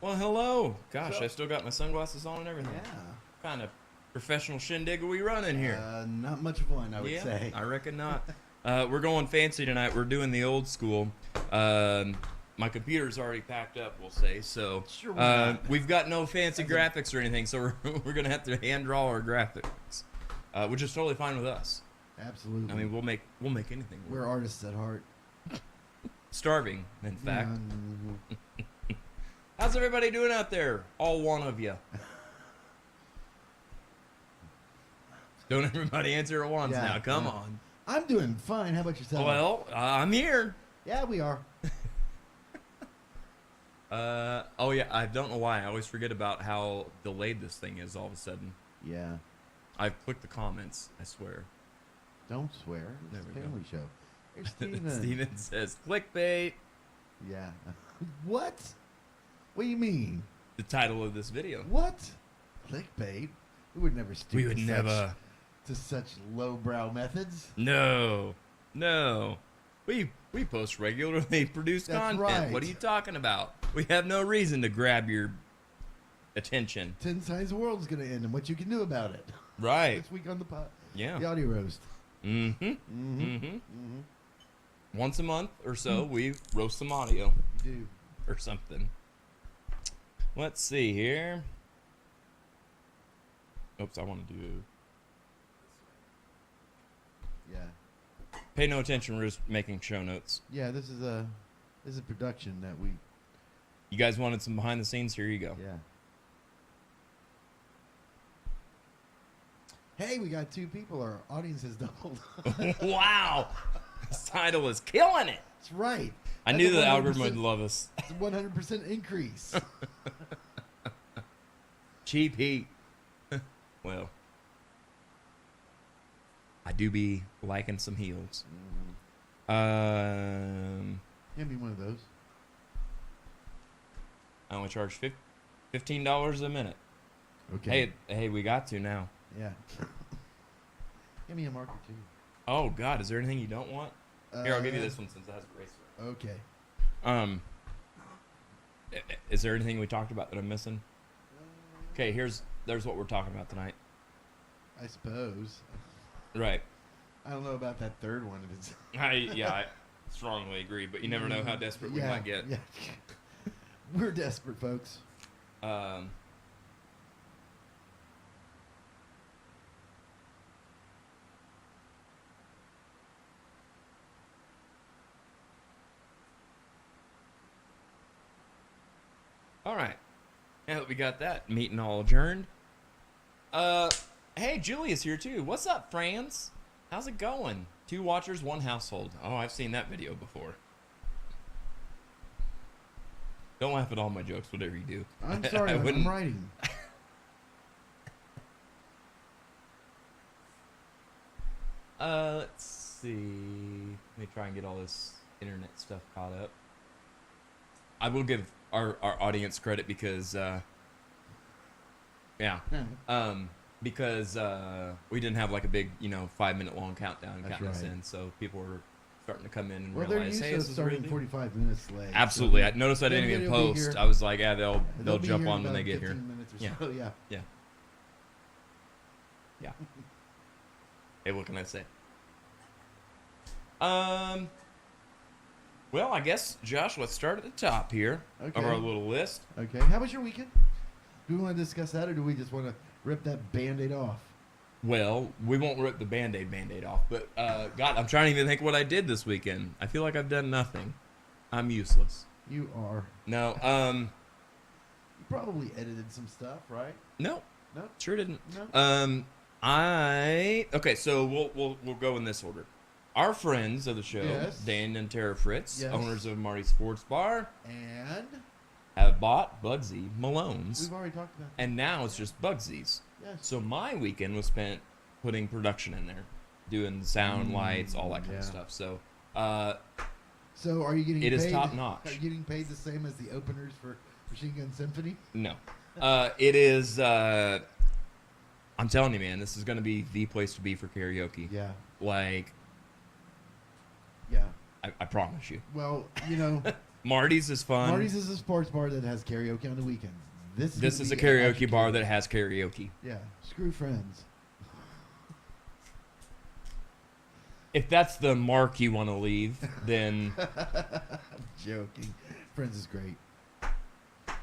Well, hello. Gosh, So- I still got my sunglasses on and everything. Yeah. What kind of professional shindig are we running here? Not much of one, I would say. I reckon not. We're going fancy tonight. We're doing the old school. My computer's already packed up, we'll say. So Sure, why not? we've got no fancy graphics or anything, so we're going to have to hand draw our graphics, which is totally fine with us. Absolutely. I mean, we'll make anything work. we're artists at heart. Starving, in fact. Mhm. How's everybody doing out there? All one of you. Don't everybody answer at once Yeah, now. Come yeah. on. I'm doing fine. How about yourself? Well, I'm here. Yeah, we are. Oh yeah, I don't know why. I always forget about how delayed this thing is all of a sudden. Yeah. I've clicked the comments, I swear. Don't swear. There It's we a go. family show. Here's Steven. Steven says, clickbait. Yeah. What? What do you mean? The title of this video. What? Clickbait? We would never stoop We would to never. to such lowbrow methods. No. We post regularly produced That's content. right. What are you talking about? We have no reason to grab your attention. 10 Signs the World's going to end and what you can do about it. Right. This week on the Yeah. the audio roast. Mm-hmm. Mm-hmm. Mm-hmm. Mm-hmm. Once a month or so, we roast some audio You do. or something. Let's see here. Oops, I want to do. Yeah. Pay no attention. We're just making show notes. Yeah, this is a production that we You guys wanted some behind the scenes? Here you go. yeah. Hey, we got 2 people. Our audience has doubled. Wow, this title is killing it. That's right. I That's knew a the algorithm 100% would love us. It's a 100% increase. Cheap heat. Well, I do be liking some heels. Hand me one of those. I only charge $15 a minute. Okay. Hey, we got to now. Yeah. Give me a marker too. Oh God, is there anything you don't want? Here, I'll give you this one since it has a eraser. Okay. Is there anything we talked about that I'm missing? Okay, there's what we're talking about tonight. I suppose. Right. I don't know about that third one. If it's I strongly agree, but you never know how desperate we might get. Yeah. We're desperate, folks. All right. Now that we got that meeting all adjourned. Hey, Julia's here too. What's up, friends? How's it going? 2 watchers, 1 household. Oh, I've seen that video before. Don't laugh at all my jokes, whatever you do. I'm sorry. I'm wouldn't- writing. Let's see. Let me try and get all this internet stuff caught up. I will give our audience credit because, because we didn't have like a big, 5-minute long countdown That's counting us right. in, so people were starting to come in and Well, they're realize, used hey, to this is starting really 45 minutes late. Absolutely. So I noticed I didn't their even video will be post. here. I was like, yeah, they'll be jump here on in when they about get 15 here. minutes or Yeah. so, yeah. Yeah. Yeah. Hey, what can I say? Well, I guess, Josh, let's start at the top here of Okay. our little list. Okay. How was your weekend? Do we want to discuss that, or do we just want to rip that Band-Aid off? Well, we won't rip the Band-Aid off, but, God, I'm trying to even think what I did this weekend. I feel like I've done nothing. I'm useless. You are. No, You probably edited some stuff, right? no, No. sure didn't. No. Okay, so we'll go in this order. Our friends of the show, Yes. Dan and Tara Fritz, Yes. owners of Marty Sports Bar, And have bought Bugsy Malone's, we've already talked about that. and now it's just Bugsy's. Yes. So my weekend was spent putting production in there, doing sound, lights, all that kind yeah. of stuff. So, So are you getting It paid? is top-notch. Are you getting paid the same as the openers for Machine Gun Symphony? no, it is. I'm telling you, man, this is going to be the place to be for karaoke. Yeah. Like, Yeah. I promise you. Well, Marty's is fun. Marty's is a sports bar that has karaoke on the weekends. This is a karaoke bar that has karaoke. Yeah, screw Friends. If that's the mark you want to leave, then I'm joking. Friends is great.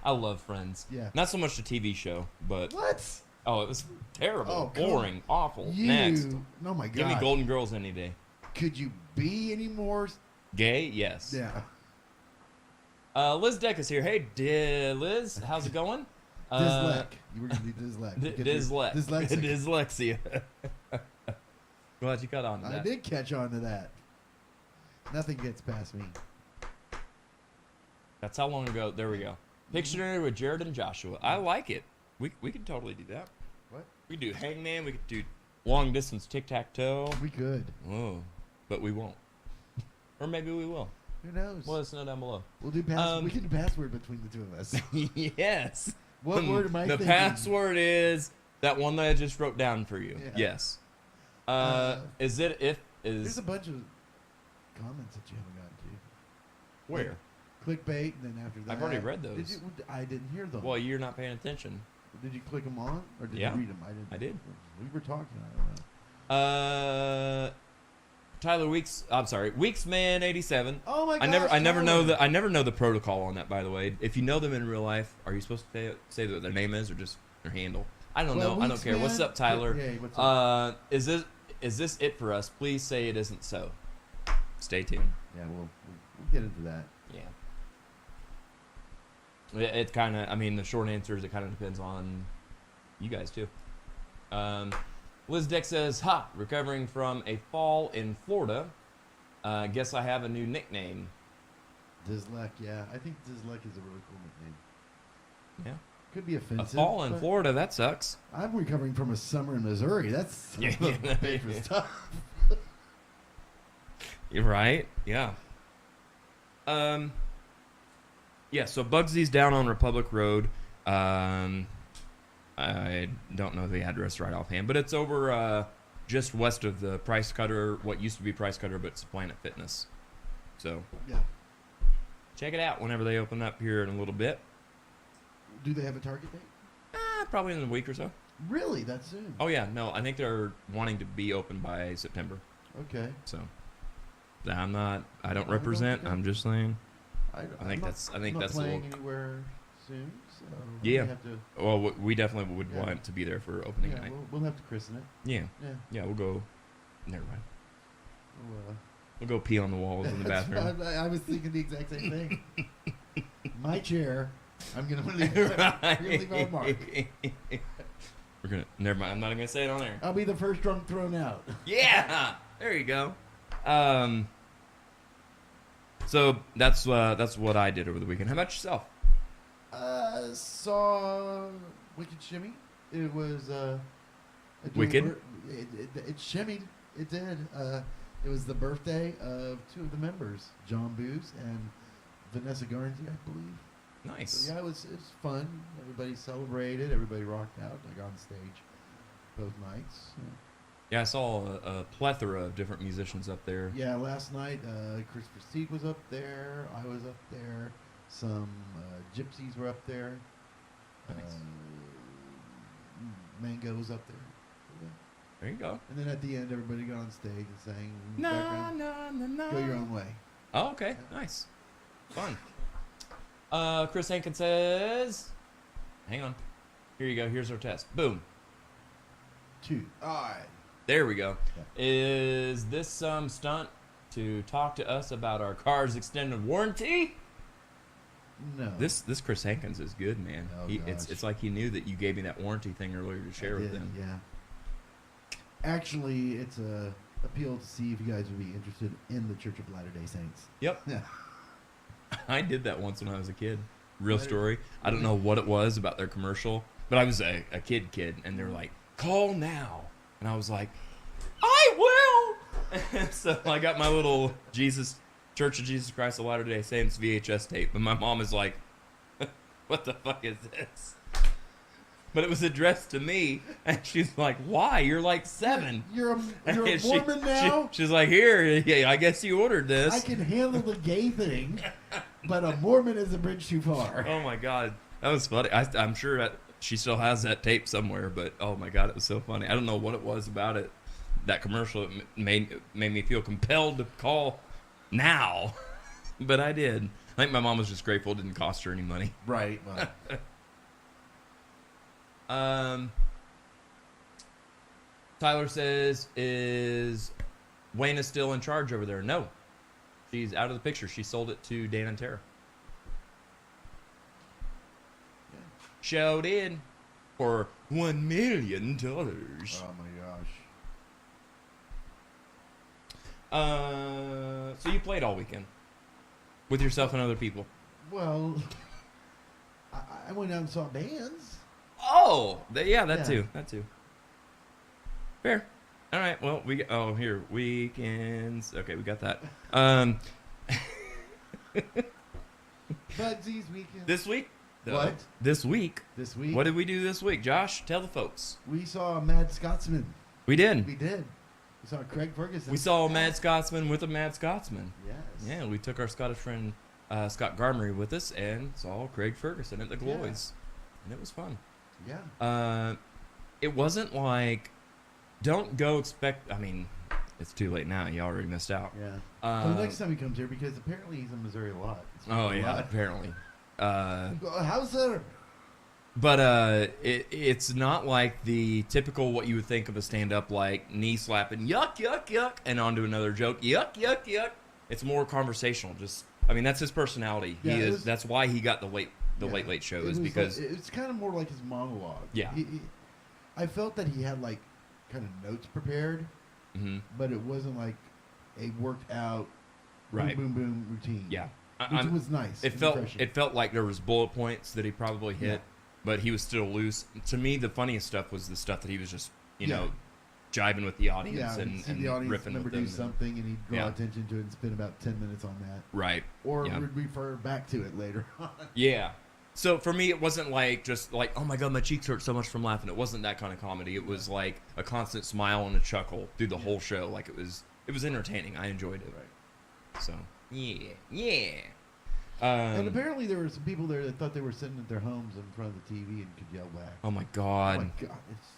I love Friends. Yeah. Not so much the TV show, but What? oh, it was terrible, Oh, come boring, awful. You? Next, Oh my god. give me Golden Girls any day. Could you be any more? Gay? Yes. Yeah. Liz Deck is here. Hey, Liz, how's it going? Dyslec. You were gonna be dyslec. Dyslexia. Glad you got on to that. I did catch on to that. Nothing gets past me. That's how long ago. There we go. Pictionary with Jared and Joshua. I like it. We could totally do that. What? We could do Hangman. We could do long distance tic tac toe. We could. Oh, but we won't. Or maybe we will. Who knows? Let us know down below. We'll do we can do password between the two of us. Yes. What word am I The thinking? password is that one that I just wrote down for you. Yeah. Yes. Is There's a bunch of comments that you haven't gotten to. where? Clickbait, and then after that. I've already read those. Did you? I didn't hear them. Well, you're not paying attention. Did you click them on, or did Yeah. you read them? I didn't. I did. We were talking. I don't know. Tyler Weeks. I'm sorry, Weeksman 87. Oh my I never gosh, know the protocol on that. By the way, if you know them in real life, are you supposed to say what their name is or just their handle? I don't know. I don't care. What's up, Tyler? Yeah, what's up? Is this it for us? Please say it isn't so. Stay tuned. Yeah, we'll get into that. Yeah. It kind of. I mean, the short answer is it kind of depends on you guys too. Liz Deck says, "Ha! Recovering from a fall in Florida. Guess I have a new nickname." Dyslec, yeah. I think Dyslec is a really cool nickname. Yeah. Could be A offensive. fall in but Florida, that sucks. I'm recovering from a summer in Missouri. That's Yeah. dangerous stuff. You're right. Yeah. Yeah. So Bugsy's down on Republic Road. I don't know the address right offhand, but it's over just west of the Price Cutter, what used to be Price Cutter, but it's Planet Fitness. So Yeah. check it out whenever they open up here in a little bit. Do they have a target date? Probably in a week or so. Really? That soon? Oh yeah, no, I think they're wanting to be open by September. Okay. So I don't I represent. don't- I'm just saying. I think that's a little. playing anywhere soon. So Yeah. we have to, Well, we definitely would Yeah. want to be there for opening yeah, night. we'll have to christen it. Yeah, Yeah. we'll go. Never mind. We'll, We'll go pee on the walls in the That's bathroom. fine. I was thinking the exact same thing. My chair. I'm gonna leave, Right. we're gonna leave our mark. We're gonna. Never mind. I'm not even gonna say it on there. I'll be the first drunk thrown out. Yeah. There you go. So that's what I did over the weekend. How about yourself? Saw Wicked Shimmy. It was Wicked? It shimmied. It did. It was the birthday of two of the members, John Booz and Vanessa Garnsey, I believe. Nice. So yeah, it was fun. Everybody celebrated. Everybody rocked out, like on stage, both nights. Yeah, I saw a plethora of different musicians up there. Yeah, last night Christopher Steed was up there. I was up there. Some gypsies were up there. Nice. Mango was up there. There you go. And then at the end, everybody got on stage and sang. in the No, background, no, no, no. Go your own way. Oh, okay. Nice. Fun. Chris Hankins says, hang on. Here you go. Here's our test. Boom. 2. All right. There we go. Yeah. Is this some stunt to talk to us about our car's extended warranty? No. This Chris Hankins is good, man. Oh, It's gosh. like he knew that you gave me that warranty thing earlier to share I with did, him. Yeah. Actually, it's a appeal to see if you guys would be interested in the Church of Latter-day Saints. Yep. Yeah. I did that once when I was a kid. Real Right. story. I don't know what it was about their commercial, but I was a kid, and they were like, call now. And I was like, I will! And so I got my little Church of Jesus Christ of Latter-day Saints VHS tape, and my mom is like, what the fuck is this? But it was addressed to me, and she's like, why? You're like 7. You're a And Mormon now? she's like, here, yeah, I guess you ordered this. I can handle the gay thing. but a Mormon is a bridge too far. Oh my God, that was funny. I'm sure that she still has that tape somewhere, but oh my God, it was so funny. I don't know what it was about it. That commercial made me feel compelled to call now, but I did. I think my mom was just grateful it didn't cost her any money. Right. Well. Tyler says, is Wayne is still in charge over there? No. She's out of the picture. She sold it to Dan and Tara. Yeah. Showed in for $1 million. Oh my gosh. So you played all weekend with yourself and other people. Well, I went out and saw bands. Oh, yeah, that Yeah. too. That too. Fair. All right. Well, here weekends. Okay, we got that. Budsy's weekend. This week. though. What? This week. This week. What did we do this week, Josh? Tell the folks. We saw Mad Scotsman. We did. We did. We saw Craig Ferguson. We saw a Mad Scotsman with a Mad Scotsman. Yes. Yeah, we took our Scottish friend Scott Garmery with us and saw Craig Ferguson at the Gloys. And it was fun. Yeah. It wasn't like, don't go expect, I mean, it's too late now. You already missed out. Yeah. Well, the next time he comes here, because apparently he's in Missouri a lot. Oh, yeah, apparently. How's that? But it's not like the typical what you would think of a stand-up, like knee slapping, yuck, yuck, yuck, and onto another joke, yuck, yuck, yuck. It's more conversational. Just, I mean, that's his personality. Yeah, That's why he got the Late Late Show, is because it's kind of more like his monologue. Yeah. I felt that he had like kind of notes prepared, but it wasn't like a worked out, Right. boom, boom, boom routine. yeah, Which was nice. It and felt refreshing. it felt like there was bullet points that he probably hit, Yeah. but he was still loose. To me, the funniest stuff was the stuff that he was just you Yeah. know jiving with the audience Yeah, and see the audience riffing member with do them. something, and he'd draw Yeah. attention to it and spend about 10 minutes on that, Right. or Yeah. would refer back to it later on. Yeah. So for me, it wasn't like just like, oh my God, my cheeks hurt so much from laughing. It wasn't that kind of comedy. It was like a constant smile and a chuckle through the whole show. Like it was entertaining. I enjoyed it. Right. So yeah. And apparently there were some people there that thought they were sitting at their homes in front of the TV and could yell back. Oh my Oh God. my God. It's,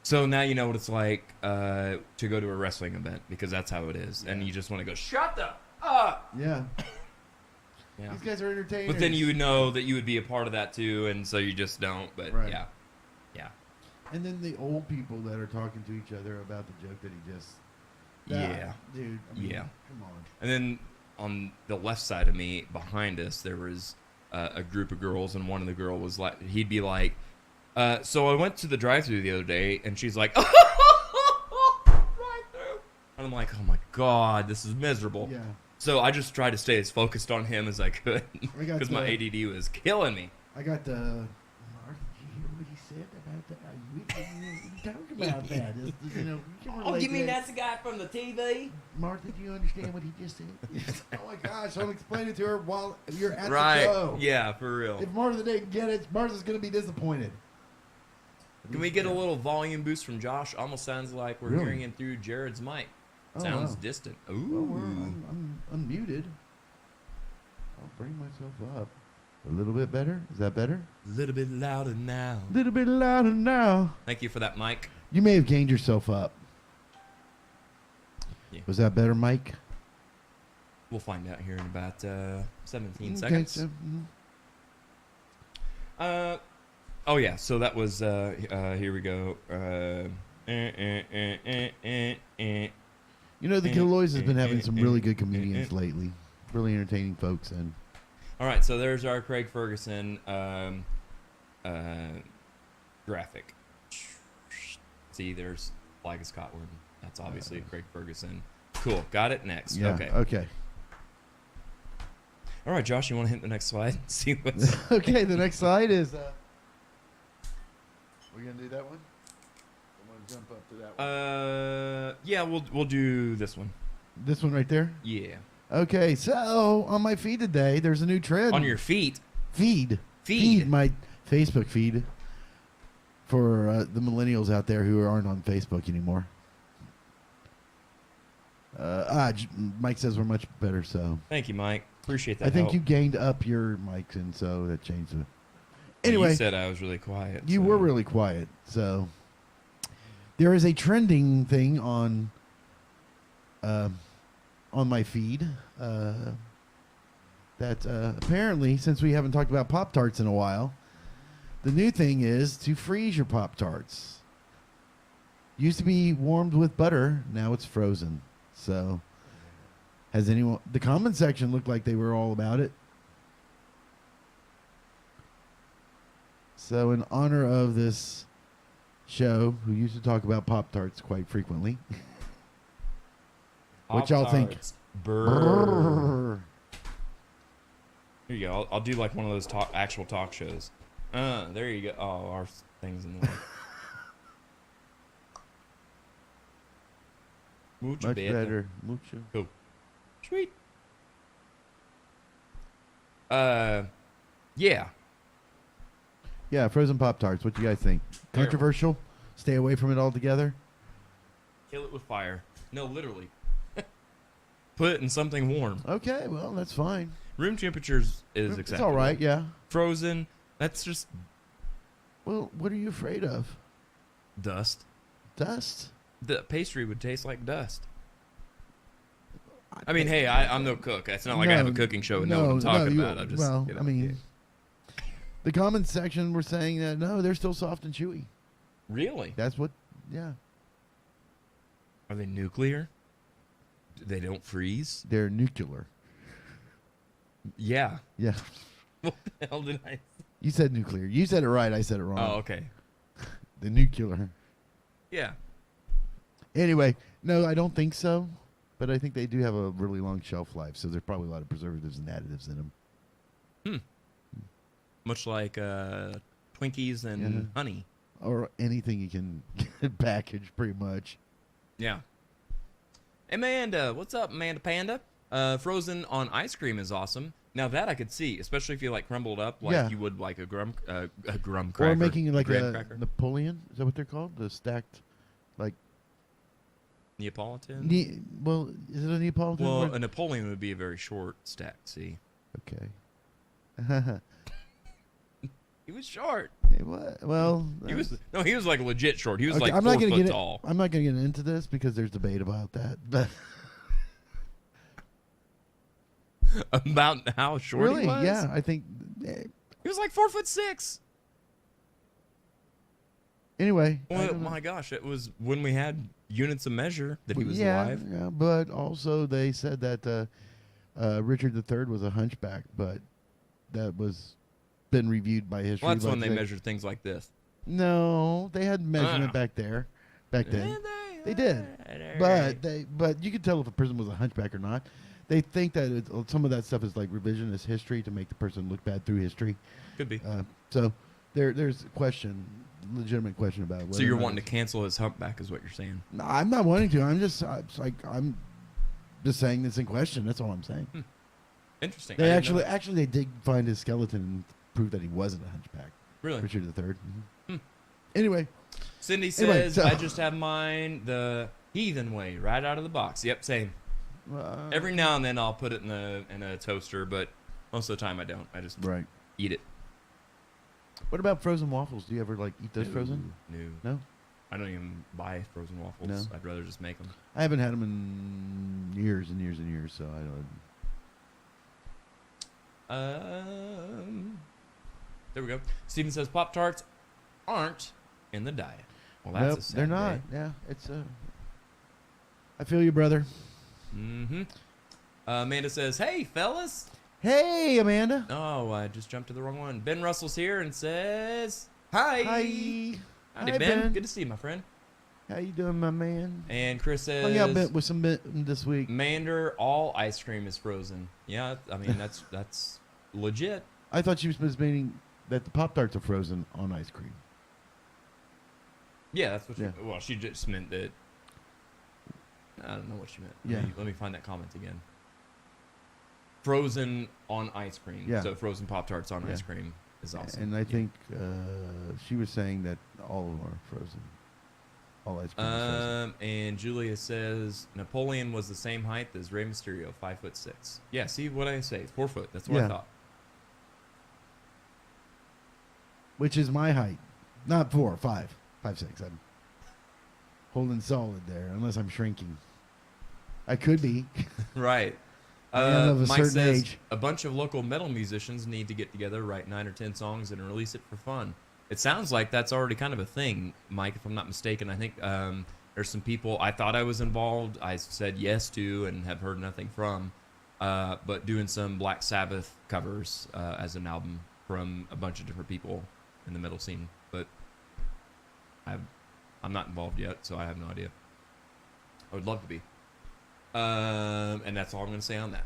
So now you know what it's like to go to a wrestling event, because that's how it is, and you just want to go, shut the up. yeah. Yeah. These guys are entertainers. But then you would know that you would be a part of that too, and so you just don't. But Right. yeah. And then the old people that are talking to each other about the joke that he just. Yeah. Dude. I mean, Yeah. Come on. And then on the left side of me, behind us, there was a group of girls, and one of the girl was like, he'd be like, so I went to the drive-thru the other day, and she's like, drive-thru. And I'm like, oh my God, this is miserable. Yeah. So I just tried to stay as focused on him as I could, I got because my the- ADD was killing me. I got the. Mark, did you hear what he said about that? We can talk about that. You know, you can relate to that. the guy from the TV? Martha, do you understand what he just said? Oh my gosh, I'm explaining it to her while you're at the Right. show. Yeah, for real. If Martha didn't get it, Martha's going to be disappointed. Can we get a little volume boost from Josh? Almost sounds like we're Really? hearing him through Jared's mic. Oh, Sounds wow. distant. Well, Ooh. I'm unmuted. I'll bring myself up. A little bit better? Is that better? A little bit louder now. A little bit louder now. Thank you for that, Mike. You may have gained yourself up. Yeah. Was that better, Mike? We'll find out here in about 17 Okay, seconds. so, Oh, yeah. So that was, here we go. You know, the Killoys has been having some really good comedians lately. Really entertaining folks. And All right. So there's our Craig Ferguson graphic. See, there's Flag of Scotland. That's obviously Craig Ferguson. Cool. Got it. Next. yeah, Okay. All right, Josh, you want to hit the next slide? See what's... Okay, the next slide is. We're going to do that one? I'm going to jump up to that one. Yeah, we'll do this one. This one right there? Yeah. Okay, so on my feed today, there's a new trend. On your feet. Feed, my Facebook feed for the millennials out there who aren't on Facebook anymore. Mike says we're much better, so Thank you, Mike. Appreciate that. I think help. you gained up your mics, and so that changed it. You Anyway, said I was really quiet. you so- were really quiet. So there is a trending thing on my feed that apparently, since we haven't talked about Pop-Tarts in a while, the new thing is to freeze your Pop-Tarts. Used to be warmed with butter, now it's frozen. So, has anyone... The comment section looked like they were all about it. So, in honor of this show, who used to talk about Pop-Tarts quite frequently... What y'all think? Pop-Tarts. Brrr. Here you go. I'll do like one of those actual talk shows. There you go. Oh, our thing's in the way. Mucho Much better. better. Mucho. Cool. Sweet. Yeah. Yeah, frozen Pop-Tarts. What do you guys think? Terrible. Controversial? Stay away from it altogether? Kill it with fire. No, literally. Put it in something warm. Okay, well, that's fine. Room temperatures is It's acceptable. all right, yeah. Frozen, that's just Well, what are you afraid of? dust. Dust? The pastry would taste like dust. I mean, hey, I'm no cook. It's not like I have a cooking show and know what I'm talking about. I just, well, you know, I mean, the comments section were saying that, no, they're still soft and chewy. really? That's what, yeah. Are they nuclear? They don't freeze? They're nuclear. Yeah. Yeah. What the hell did I? You said nuclear. You said it right. I said it wrong. Oh, okay. The nuclear. Yeah. Anyway, no, I don't think so. But I think they do have a really long shelf life, so there's probably a lot of preservatives and additives in them. Much like Twinkies and honey. Or anything you can package, pretty much. Yeah. Amanda, what's up, Amanda Panda? Frozen on ice cream is awesome. Now that I could see, especially if you like crumbled up like you would like a graham cracker. Or making like graham a cracker. Napoleon. Is that what they're called? The stacked, like... Neapolitan? Well, is it a Neapolitan? Well, word? a Napoleon would be a very short stack, see? Okay. He was short. What? Well... He was like legit short. He was okay, like I'm 4 not gonna foot get tall. I'm not going to get into this because there's debate about that. But About how short really, he was? yeah, I think... He was like 4'6". Anyway. Oh my gosh, it was when we had units of measure that he was yeah, alive. Yeah, but also they said that Richard III was a hunchback, but that was been reviewed by history. Well, that's when like they measured things like this. No, they had measurement back there, back then. They did, but you could tell if a person was a hunchback or not. They think that some of that stuff is like revisionist history to make the person look bad through history. Could be. So there's a question, legitimate question about whether So you're wanting to cancel his humpback, is what you're saying? No, I'm not wanting to. I'm just saying this in question. That's all I'm saying. Interesting. They I didn't know that. actually they did find his skeleton and prove that he wasn't a hunchback. Really? Richard III. Anyway, Cindy says, I just have mine the heathen way, right out of the box. Yep, same. Every now and then I'll put it in a toaster, but most of the time I don't. I just eat it. What about frozen waffles? Do you ever like eat those frozen? No. I don't even buy frozen waffles. No. I'd rather just make them. I haven't had them in years and years and years, so I don't. There we go. Steven says Pop-Tarts aren't in the diet. Well, that's Nope, a sad they're not. day. Yeah, it's I feel you, brother. Mm-hmm. Amanda says, "Hey, fellas." Hey, Amanda. Oh, I just jumped to the wrong one. Ben Russell's here and says, "Hi." Hi. Howdy, Hi, Ben. Ben. Good to see you, my friend. How you doing, my man? And Chris says, Hung out with some bit this week. Mander, all ice cream is frozen. Yeah, I mean, that's legit. I thought she was meaning that the Pop-Tarts are frozen on ice cream. Yeah, that's what well, she just meant that. I don't know what she meant. Let me find that comment again. Frozen on ice cream. Yeah. So frozen Pop-Tarts on ice cream is awesome. And I think she was saying that all of them are frozen. All ice cream is frozen. And Julia says Napoleon was the same height as Rey Mysterio, 5'6". Yeah, see what I say? 4 foot. That's what I Yeah. thought. Which is my height. Not 4, 5. 5'6". I'm holding solid there, unless I'm shrinking. I could be. Right. I am of a Mike certain says age. a bunch of local metal musicians need to get together, write 9 or 10 songs, and release it for fun. It sounds like that's already kind of a thing, Mike, if I'm not mistaken. I think there's some people I thought I was involved. I said yes to and have heard nothing from, but doing some Black Sabbath covers as an album from a bunch of different people in the metal scene. But I'm not involved yet, so I have no idea. I would love to be. And that's all I'm going to say on that.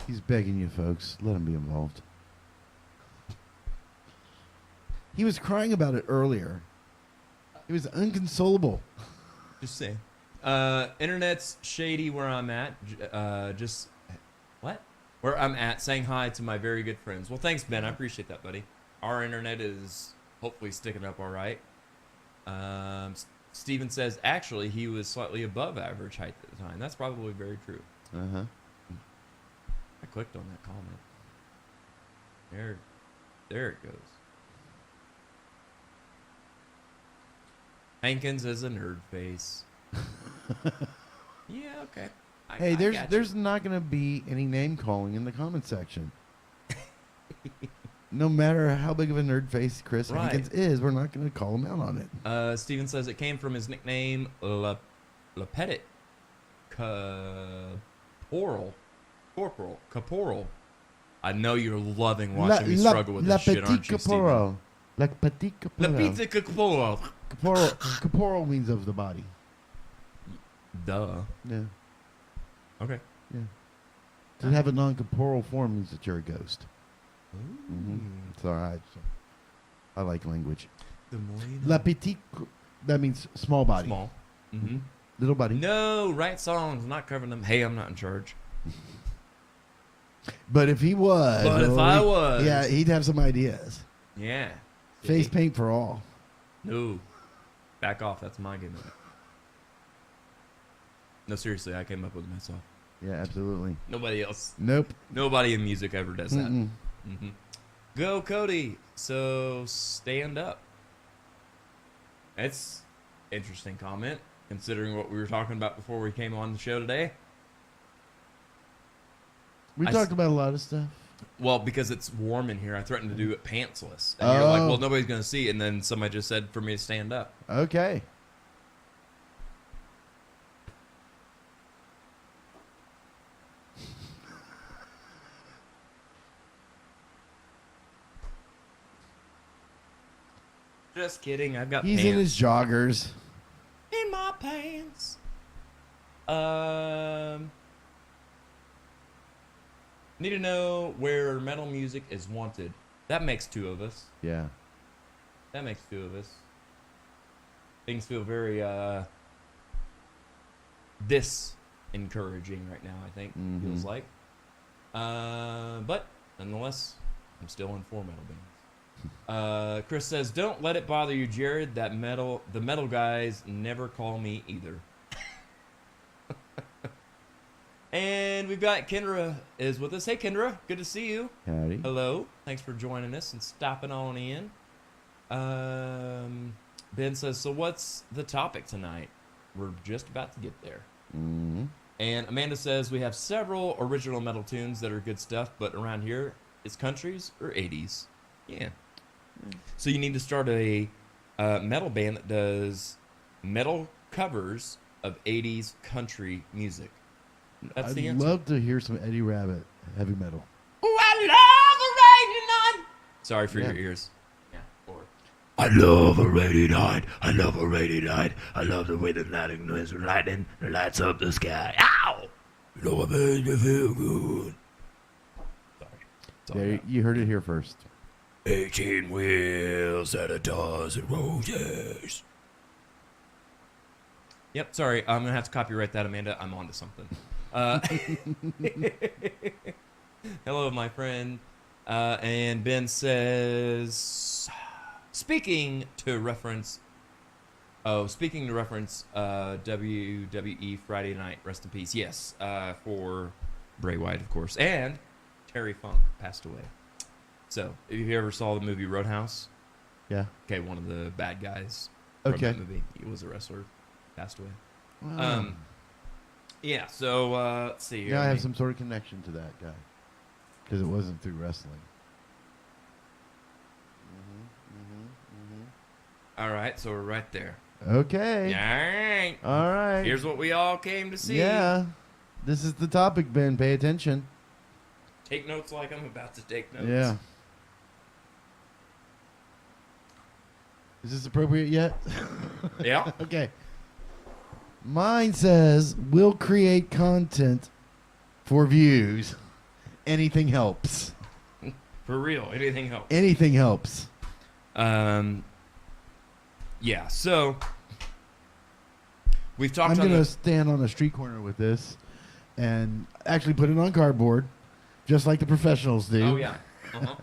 He's begging you, folks. Let him be involved. He was crying about it earlier. He was inconsolable. Just saying. Internet's shady where I'm at. Where I'm at, saying hi to my very good friends. Well, thanks, Ben. I appreciate that, buddy. Our internet is hopefully sticking up all right. Steven says, actually, he was slightly above average height at the time. That's probably very true. Uh-huh. I clicked on that comment. There it goes. Hankins is a nerd face. Yeah, okay. Hey, I got you. there's not going to be any name calling in the comment section. No matter how big of a nerd face Chris Right. Hankins is, we're not going to call him out on it. Steven says it came from his nickname, Le Petit Caporal. I know you're loving watching me struggle with this shit, aren't you, Steven? La petit Le caporal. Petit Caporal. Caporal means of the body. Duh. Yeah. Okay. Yeah. To have a non-corporeal form means that you're a ghost. Mm-hmm. It's all right. I like language. The more you know. La petite, that means small body. Small. Mm-hmm. Little body. No, right songs, not covering them. Hey, I'm not in charge. But if he was. But if I was. Yeah, he'd have some ideas. Yeah. Face See? paint for all. No. Back off. That's my game. No, seriously, I came up with it myself. Yeah, absolutely. Nobody else. Nope. Nobody in music ever does that. Mm-mm. Mm-hmm. Go, Cody. So, stand up. That's interesting comment, considering what we were talking about before we came on the show today. We talked about a lot of stuff. Well, because it's warm in here, I threatened to do it pantsless. And you're like, Oh. well, nobody's going to see it. And then somebody just said for me to stand up. Okay. Just kidding. I've got He's pants. in his joggers. In my pants. Need to know where metal music is wanted. That makes two of us. Yeah. That makes two of us. Things feel very encouraging right now, I think. Feels like. But nonetheless, I'm still in 4 metal bands. Chris says, "Don't let it bother you, Jared. The metal guys never call me either." And we've got Kendra is with us. Hey, Kendra, good to see you. Howdy. Hello. Thanks for joining us and stopping on in. Ben says, "So what's the topic tonight?" We're just about to get there. Mm-hmm. And Amanda says, "We have several original metal tunes that are good stuff, but around here, it's countries or 80s." Yeah. So you need to start a metal band that does metal covers of 80s country music. That's the I'd answer. love to hear some Eddie Rabbit heavy metal. Oh, I love a rainy night. Sorry for Yeah. your ears. Yeah. Or I love a rainy night. I love a rainy night. I love the way the lightning lights up the sky. Ow! Love it makes me feel good. sorry. It's all There, right. you heard it here first. 18 wheels and a dozen roses. Yep. Sorry. I'm gonna have to copyright that, Amanda. I'm onto something. Hello, my friend. And Ben says, speaking to reference Oh, speaking to reference, WWE Friday Night, rest in peace. Yes, for Bray Wyatt, of course, and Terry Funk passed away. So, if you ever saw the movie Roadhouse, Yeah. okay, one of the bad guys Okay. from that movie, he was a wrestler, passed away. Wow. Yeah. So let's see here. Yeah, I have some sort of connection to that guy because it wasn't through wrestling. All right, so we're right there. Okay. All right. All right. Here's what we all came to see. Yeah. This is the topic, Ben. Pay attention. Take notes like I'm about to take notes. Yeah. Is this appropriate yet? Yeah. Okay. Mine says, we'll create content for views. Anything helps. For real, anything helps. Anything helps. Yeah, so we've talked I'm on going to the... stand on a street corner with this and actually put it on cardboard, just like the professionals do. Oh, yeah. Uh-huh.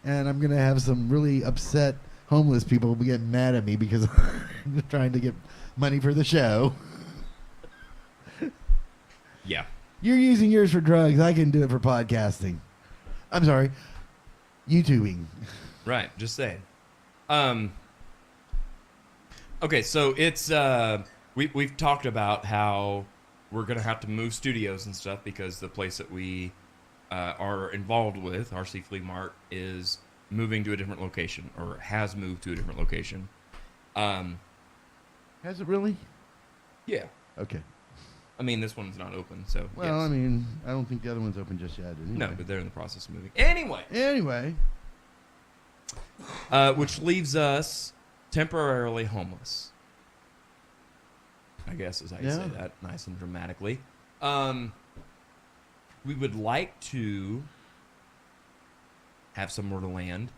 And I'm going to have some really upset homeless people get mad at me because I'm trying to get money for the show. Yeah. You're using yours for drugs. I can do it for podcasting. I'm sorry. YouTubing. Right, just saying. Okay, so it's we've talked about how we're gonna have to move studios and stuff because the place that we are involved with, RC Flea Mart, is moving to a different location or has moved to a different location. Has it really? Yeah. Okay. I mean, this one's not open, so Well, yes. I mean, I don't think the other one's open just yet. Anyway. No, but they're in the process of moving. Anyway, which leaves us temporarily homeless. I guess is how you say that, nice and dramatically. We would like to have somewhere to land.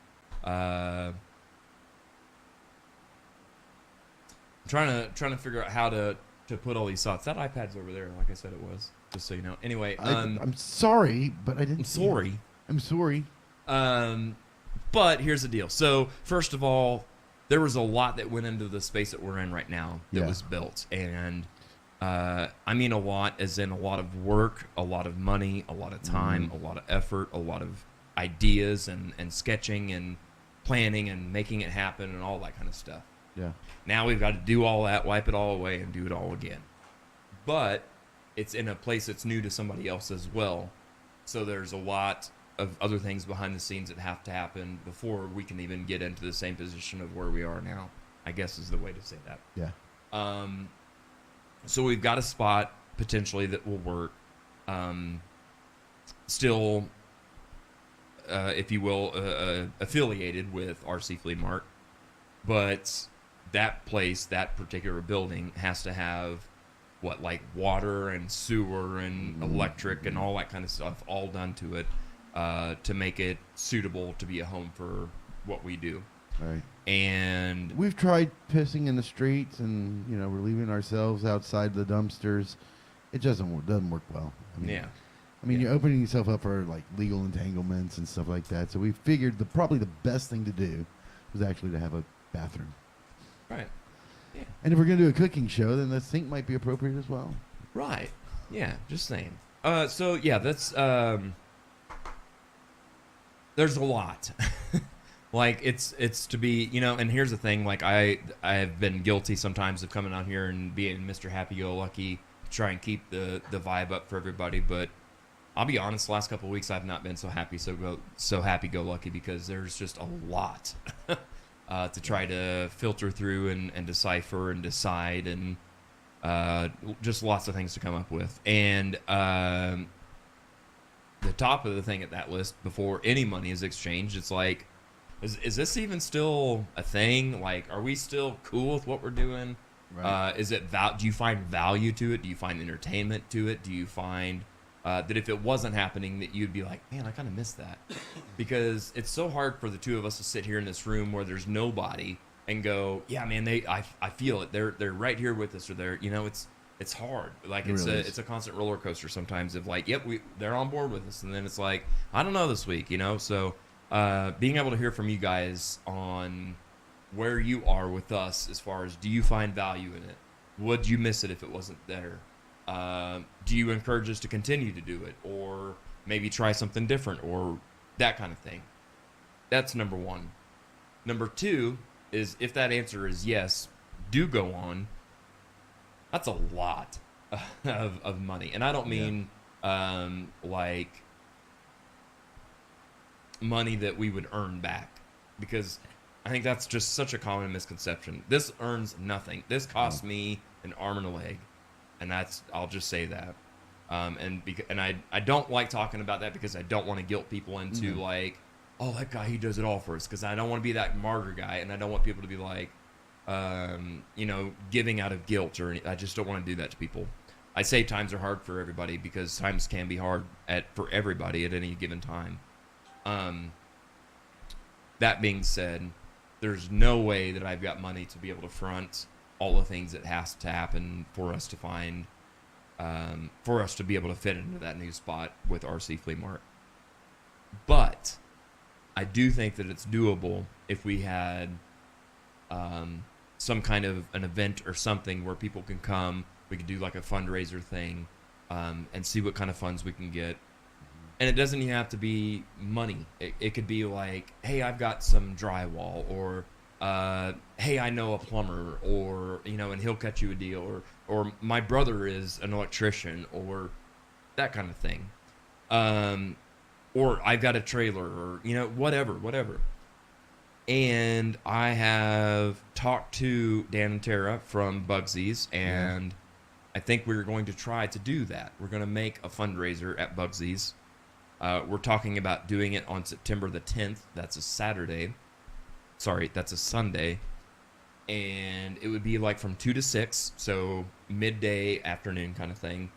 Trying to figure out how to put all these thoughts. That iPad's over there, like I said it was, just so you know. Anyway, I'm sorry, but I didn't. I'm see it. sorry. I'm sorry. But here's the deal. So first of all, there was a lot that went into the space that we're in right now that was built, and I mean a lot as in a lot of work, a lot of money, a lot of time, a lot of effort, a lot of ideas and sketching and planning and making it happen and all that kind of stuff. Yeah. Now we've got to do all that, wipe it all away, and do it all again. But it's in a place that's new to somebody else as well. So there's a lot of other things behind the scenes that have to happen before we can even get into the same position of where we are now, I guess is the way to say that. Yeah. So we've got a spot potentially that will work. Still, if you will, affiliated with RC Flea Mart. But that place, that particular building, has to have like water and sewer and electric and all that kind of stuff all done to it to make it suitable to be a home for what we do. Right. And We've tried pissing in the streets and relieving ourselves outside the dumpsters. It doesn't work well. I mean, you're opening yourself up for like legal entanglements and stuff like that. So we figured probably the best thing to do was actually to have a bathroom. Right. Yeah. And if we're going to do a cooking show, then the sink might be appropriate as well. Right. Yeah, just saying. So yeah, that's there's a lot. Like it's to be, and here's the thing, like I have been guilty sometimes of coming out here and being Mr. Happy-Go-Lucky, try and keep the vibe up for everybody, but I'll be honest, the last couple of weeks I've not been so happy-go-lucky because there's just a lot to try to filter through and decipher and decide and just lots of things to come up with. And the top of the thing at that list before any money is exchanged, it's like, is this even still a thing? Like, are we still cool with what we're doing? Right. Do you find value to it? Do you find entertainment to it? Do you find that if it wasn't happening that you'd be like, man, I kind of miss that? Because it's so hard for the two of us to sit here in this room where there's nobody and go, yeah, man, I feel it. They're right here with us, or it's hard. Like it's a constant roller coaster sometimes of like, yep, they're on board with us, and then it's like, I don't know this week, So being able to hear from you guys on where you are with us as far as, do you find value in it? Would you miss it if it wasn't there? Do you encourage us to continue to do it, or maybe try something different, or that kind of thing? That's number one. Number two is, if that answer is yes, do go on. That's a lot of money. And I don't mean like money that we would earn back, because I think that's just such a common misconception. This earns nothing. This costs me an arm and a leg, and I'll just say that. And I don't like talking about that, because I don't want to guilt people into like, oh, that guy, he does it all for us, because I don't want to be that martyr guy, and I don't want people to be like, giving out of guilt or I just don't want to do that to people. I say times are hard for everybody, because times can be hard for everybody at any given time. That being said, there's no way that I've got money to be able to front all the things that has to happen for us to find, for us to be able to fit into that new spot with RC Flea Mart. But I do think that it's doable if we had some kind of an event or something where people can come. We could do like a fundraiser thing, and see what kind of funds we can get. And it doesn't even have to be money. It could be like, hey, I've got some drywall, or hey, I know a plumber, or and he'll cut you a deal, or my brother is an electrician, or that kind of thing. Or I've got a trailer, or whatever. And I have talked to Dan and Tara from Bugsy's, and I think we're going to try to do that. We're going to make a fundraiser at Bugsy's. We're talking about doing it on September the 10th. That's a Saturday. Sorry, that's a Sunday. And it would be like from 2 to 6, so midday, afternoon kind of thing.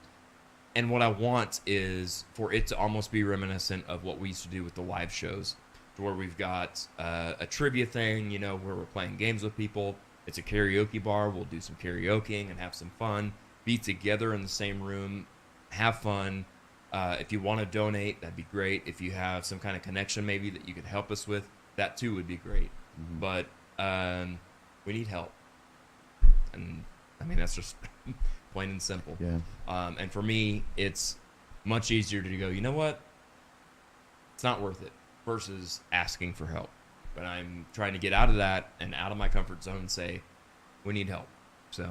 And what I want is for it to almost be reminiscent of what we used to do with the live shows, to where we've got a trivia thing, where we're playing games with people. It's a karaoke bar. We'll do some karaokeing and have some fun. Be together in the same room, have fun. If you want to donate, that'd be great. If you have some kind of connection maybe that you could help us with, that too would be great. Mm-hmm. But we need help. And I mean, that's just plain and simple. Yeah. And for me, it's much easier to go, you know what? It's not worth it, versus asking for help. But I'm trying to get out of that and out of my comfort zone and say, we need help. So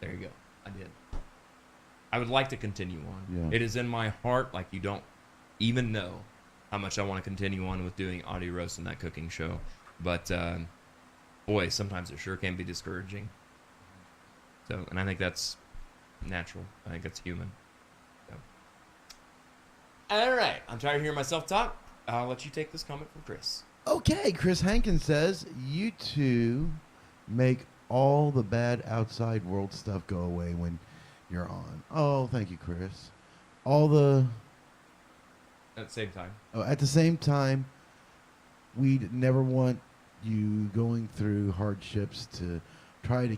there you go. I did. I would like to continue on. Yeah. It is in my heart, like you don't even know how much I want to continue on with doing Audio Roast and that cooking show. But, boy, sometimes it sure can be discouraging. So, and I think that's natural. I think that's human. So. All right. I'm tired of hearing myself talk. I'll let you take this comment from Chris. Okay, Chris Hankins says, you two make all the bad outside world stuff go away when you're on. Oh, thank you, Chris. At the same time. Oh, at the same time, we'd never want you going through hardships to try to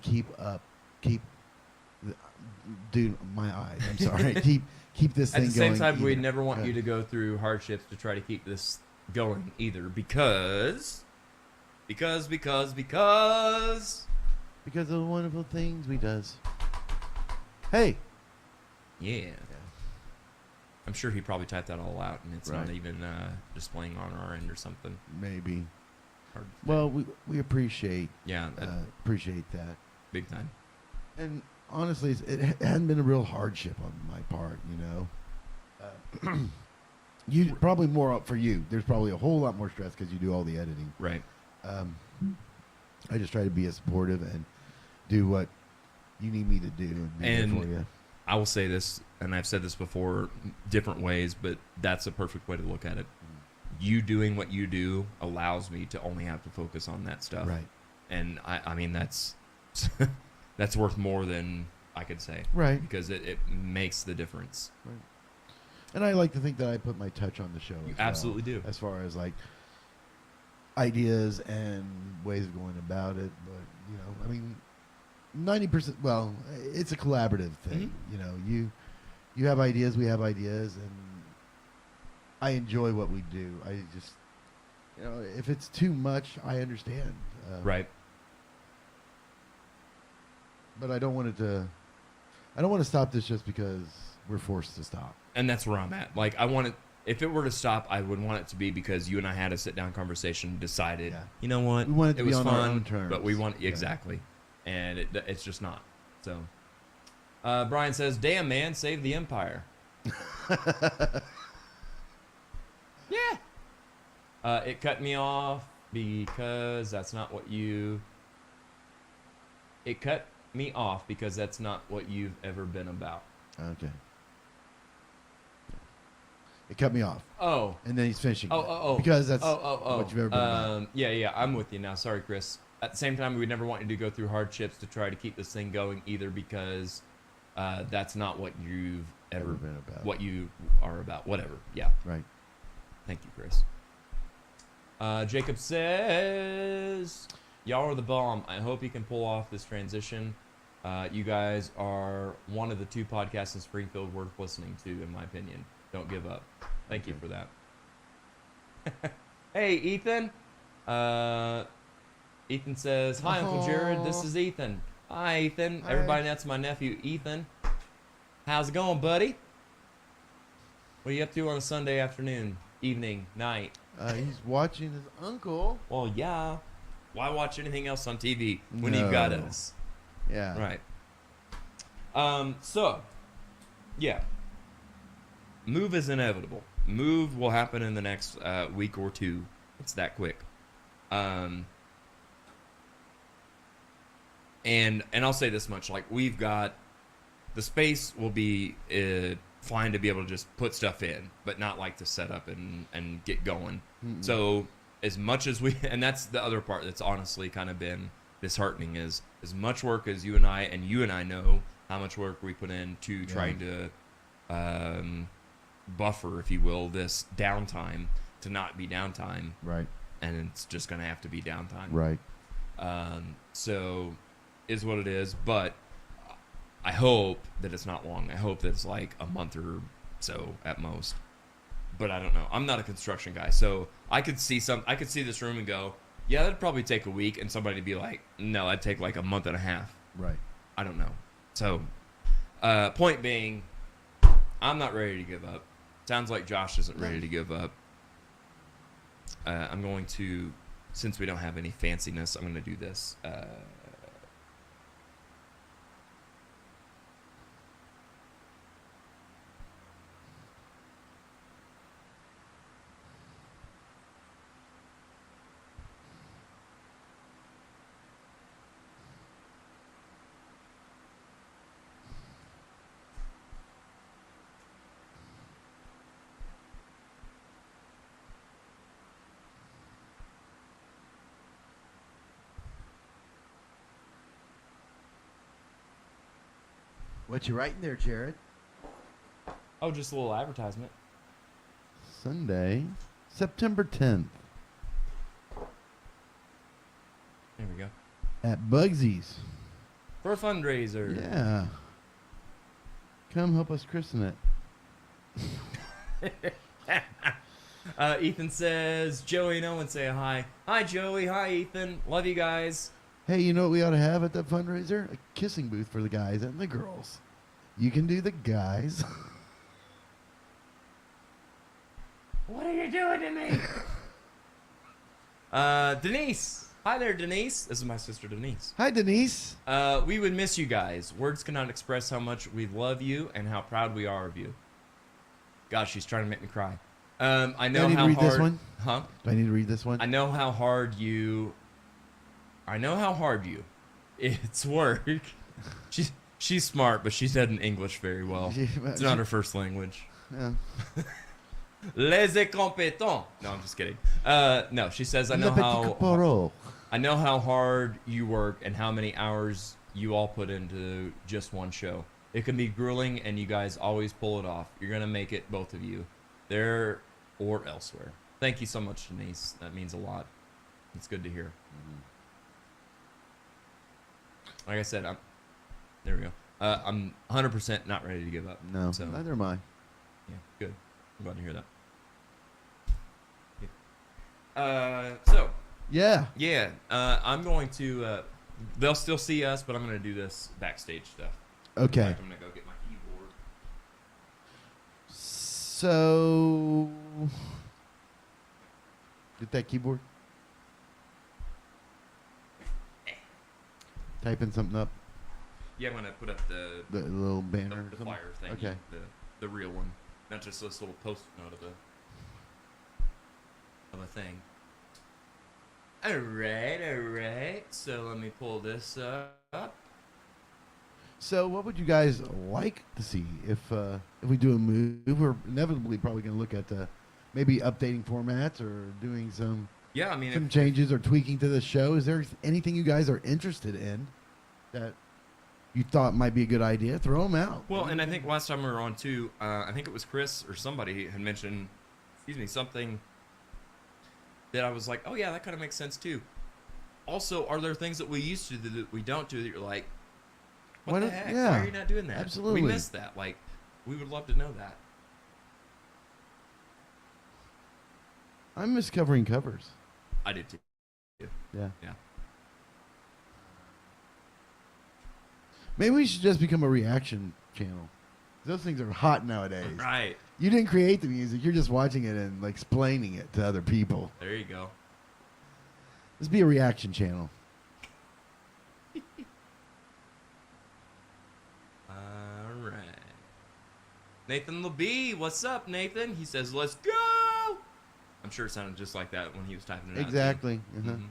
dude, my eyes. I'm sorry. keep this thing going. At the same time, we'd never want you to go through hardships to try to keep this going either, because of the wonderful things we does. Hey. Yeah. I'm sure he probably typed that all out, and it's not even displaying on our end or something. Maybe. Well, we appreciate. Yeah. Appreciate that. Big time. And honestly, it hasn't been a real hardship on my part, You probably more up for you. There's probably a whole lot more stress because you do all the editing. Right. I just try to be as supportive and do what you need me to do and be there for you. I will say this, and I've said this before different ways, but that's a perfect way to look at it. You doing what you do allows me to only have to focus on that stuff. Right. And I mean, that's that's worth more than I could say. Right. Because it makes the difference. Right. And I like to think that I put my touch on the show. You absolutely do. As far as like ideas and ways of going about it. But, I mean, 90%, well, it's a collaborative thing. Mm-hmm. You have ideas, we have ideas, and I enjoy what we do. I just, if it's too much, I understand. Right. But I don't want it to. I don't want to stop this just because we're forced to stop. And that's where I'm at. Like, I want it. If it were to stop, I would want it to be because you and I had a sit-down conversation, decided, you know what, We want it to be was on fun, our own terms. but we want Yeah. exactly, and it's just not. So, Brian says, "Damn man, save the empire." Yeah. It cut me off because that's not what you. It cut me off because that's not what you've ever been about. Okay. It cut me off. Oh. And then he's finishing. Oh. Because that's what you've ever been about. Yeah, I'm with you now. Sorry, Chris. At the same time, we never want you to go through hardships to try to keep this thing going either because that's not what you've ever been about. What you are about. Whatever. Yeah. Right. Thank you, Chris. Jacob says, y'all are the bomb. I hope you can pull off this transition. You guys are one of the 2 podcasts in Springfield worth listening to, in my opinion. Don't give up. Thank you for that. Hey, Ethan. Ethan says, hi, Uncle Jared. This is Ethan. Hi, Ethan. Hi. Everybody, that's my nephew, Ethan. How's it going, buddy? What are you up to on a Sunday afternoon, evening, night? He's watching his uncle. Well, yeah. Why watch anything else on TV when you've got No. us? Yeah. Right. So, yeah. Move is inevitable. Move will happen in the next week or 2. It's that quick. And I'll say this much: like, we've got the space will be fine to be able to just put stuff in, but not like to set up and get going. Mm-mm. So as much as we, and that's the other part that's honestly kind of been disheartening, is as much work as you and I know how much work we put into trying to buffer, if you will, this downtime to not be downtime. Right. And it's just going to have to be downtime. Right. So is what it is, but I hope that it's not long. I hope that it's like a month or so at most. But I don't know. I'm not a construction guy, so I could see this room and go, yeah, that'd probably take a week, and somebody would be like, no, that'd take like a month and a half. Right. I don't know. So, point being, I'm not ready to give up. Sounds like Josh isn't ready to give up. I'm going to, since we don't have any fanciness, I'm going to do this. What you writing there, Jared? Oh, just a little advertisement. Sunday, September 10th There we go. at Bugsy's. For a fundraiser. Yeah. Come help us christen it. Ethan says, Joey and Owen say hi. Hi, Joey. Hi, Ethan. Love you guys. Hey, you know what we ought to have at that fundraiser? A kissing booth for the guys and the girls. You can do the guys. What are you doing to me? Denise. Hi there, Denise. This is my sister, Denise. Hi, Denise. We would miss you guys. Words cannot express how much we love you and how proud we are of you. Gosh, she's trying to make me cry. I know Do I need how to read hard. this one? Huh? Do I need to read this one? I know how hard you. It's work. She's smart, but she said in English very well. It's not her first language. Yeah. Les incompétents. No, I'm just kidding. No, she says I know how hard you work and how many hours you all put into just one show. It can be grueling, and you guys always pull it off. You're gonna make it, both of you, there or elsewhere. Thank you so much, Denise. That means a lot. It's good to hear. Like I said, there we go. I'm 100% not ready to give up. No, So, neither am I. yeah, good. I'm glad to hear that. So, Yeah. yeah, I'm going to they'll still see us, but I'm gonna do this backstage stuff. Okay. In fact, I'm gonna go get my keyboard. So, get that keyboard. Typing something up. Yeah, I'm gonna put up the little banner. the or something? flyer thing. Okay. The real one, not just this little post note of a thing. All right. So let me pull this up. So, what would you guys like to see if we do a move? We're inevitably probably going to look at maybe updating formats or doing some Yeah, I mean, some changes or tweaking to the show. Is there anything you guys are interested in that you thought might be a good idea? Throw them out. well, and I think last time we were on too, I think it was Chris or somebody had mentioned, something that I was like, oh yeah, that kind of makes sense too. Also, are there things that we used to do that we don't do that you're like, what the heck? Yeah, why are you not doing that? absolutely. We missed that. Like, we would love to know that. I miss covering covers. I did too. Yeah. Yeah. Maybe we should just become a reaction channel. Those things are hot nowadays. Right. You didn't create the music. You're just watching it and like explaining it to other people. There you go. Let's be a reaction channel. All right. Nathan LeBee, what's up, Nathan? He says, let's go. I'm sure it sounded just like that when he was typing it out. Exactly. Uh-huh. Mhm.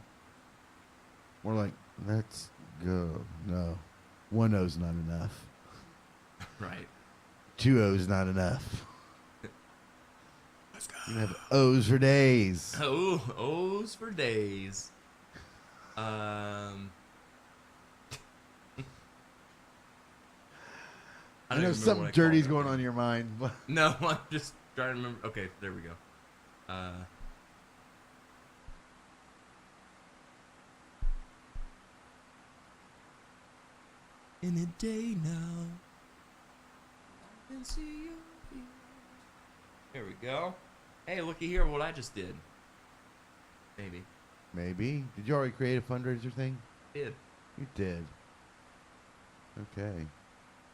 More like, let's go. No. One O's not enough. Right. Two O's not enough. Let's go. You have O's for days. Oh, O's for days. I don't know even remember something what I dirty's called it. going on in your mind. No, I'm just trying to remember. Okay, there we go. In a day now, I can see you here. There we go. Hey, looky here what I just did. Maybe. Maybe. Did you already create a fundraiser thing? Did. You did. Okay.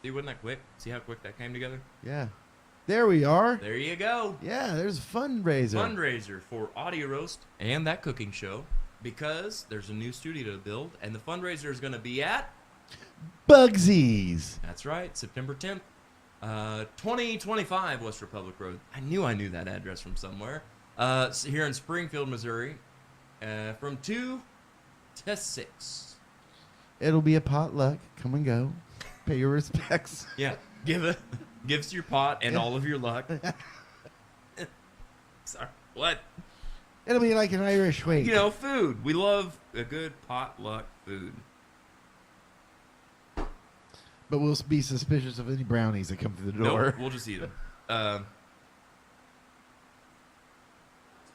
See, wasn't that quick? See how quick that came together? Yeah. There we are. There you go. Yeah, there's a fundraiser. Fundraiser for Audio Roast and that cooking show because there's a new studio to build and the fundraiser is going to be at Bugsies. That's right, September 10th, 2025 West Republic Road. I knew that address from somewhere. Here in Springfield, Missouri, from 2 to 6. It'll be a potluck. Come and go. Pay your respects. Yeah, give us your pot and all of your luck. Sorry, what? It'll be like an Irish week. You know, food. We love a good potluck food. But we'll be suspicious of any brownies that come through the door. Nope, we'll just eat them.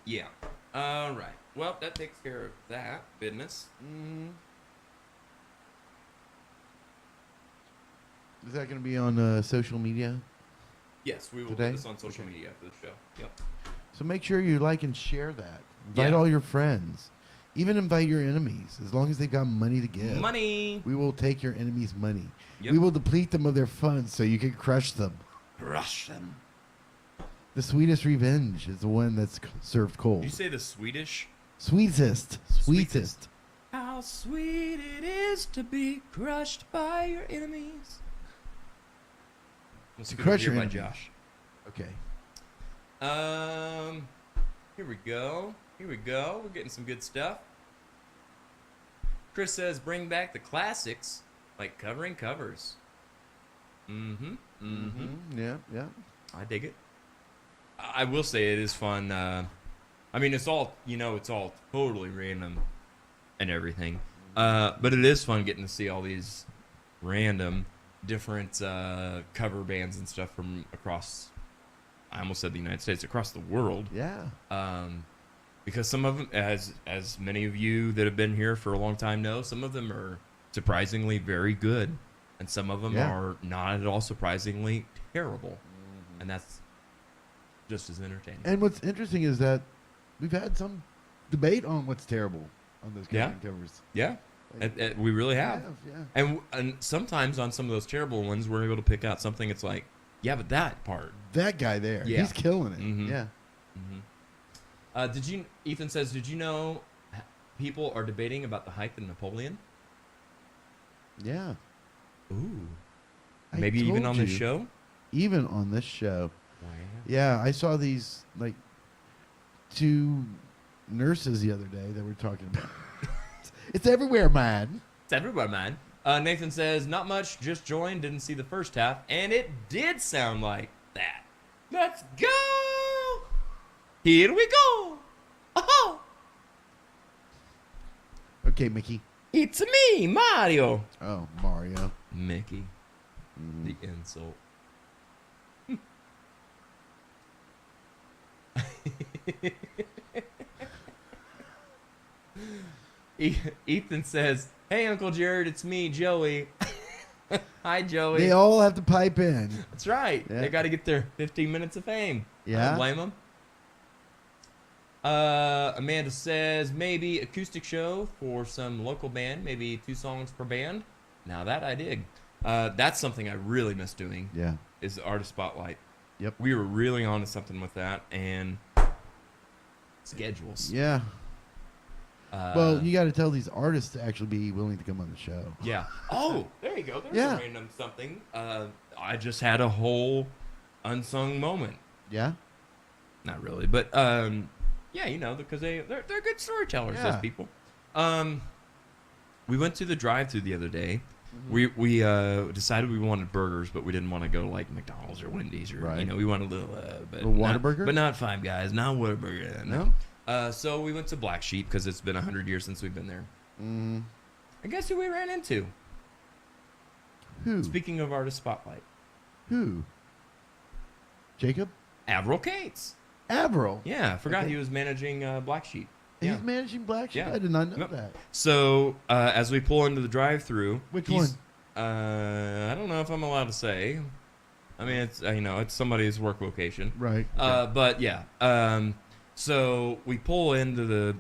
Yeah. All right. Well, that takes care of that business. Is that going to be on social media? Yes, we will Today? put this on social media for the show. Yep. So make sure you like and share that. Invite Yeah. all your friends. Even invite your enemies, as long as they've got money to give. Money. We will take your enemies' money. Yep. We will deplete them of their funds so you can crush them. Crush them. The sweetest revenge is the one that's served cold. Did you say the Swedish? Sweetest. Sweetest. How sweet it is to be crushed by your enemies. Let's To go crush here your by enemies. Josh. Okay. Here we go. Here we go. We're getting some good stuff. Chris says, bring back the classics, like covering covers. Yeah, yeah. I dig it. I will say it is fun. I mean, it's all, it's all totally random and everything. But it is fun getting to see all these random, different cover bands and stuff from across, I almost said the United States, across the world. Yeah. Because some of them, as many of you that have been here for a long time know, some of them are surprisingly very good, and some of them are not at all surprisingly terrible, and that's just as entertaining. And what's interesting is that we've had some debate on what's terrible on those covers. Yeah. We really have. Yeah. And sometimes on some of those terrible ones, we're able to pick out something. It's like, yeah, but that part. That guy there, Yeah. he's killing it. Mhm. Yeah. Ethan says, did you know people are debating about the height of Napoleon? Yeah. Ooh. I Maybe even told on this you. show? Even on this show. Wow. Yeah, I saw these, like, 2 nurses the other day that were talking about. It's everywhere, man. It's everywhere, man. Nathan says, not much, just joined, didn't see the first half, and it did sound like that. Let's go! Here we go! Oh! Okay, Mickey. It's me, Mario! Oh, Mario. Mickey. Mhm. The insult. Ethan says, hey, Uncle Jared, it's me, Joey. Hi, Joey. They all have to pipe in. That's right. Yeah. They got to get their 15 minutes of fame. I Yeah. don't blame them. Amanda says, maybe acoustic show for some local band, maybe 2 songs per band. Now that I dig. That's something I really miss doing, Yeah. is the artist spotlight. Yep. We were really onto something with that, and schedules. Yeah. Well, you got to tell these artists to actually be willing to come on the show. Yeah. Oh, there you go. There's Yeah. a random something. I just had a whole unsung moment. Yeah? Not really, but yeah, you know, because they're good storytellers. Yeah. Those people. We went to the drive-thru the other day. Mm-hmm. We decided we wanted burgers, but we didn't want to go to like McDonald's or Wendy's or Right. you know, we wanted a little but Little not, Whataburger? but not Five Guys, not Whataburger. No? So we went to Black Sheep because it's been 100 years since we've been there. Mm. And guess who we ran into? Who? Speaking of artist spotlight, Who? Jacob? Avril Cates. Avril. Yeah, I forgot Okay. he was managing Black Sheep. He's Yeah. managing Black Sheep? Yeah. I did not know Yep. that. So as we pull into the drive-through, Which he's- one? I don't know if I'm allowed to say. I mean, it's it's somebody's work location. Right. But yeah. So we pull into the.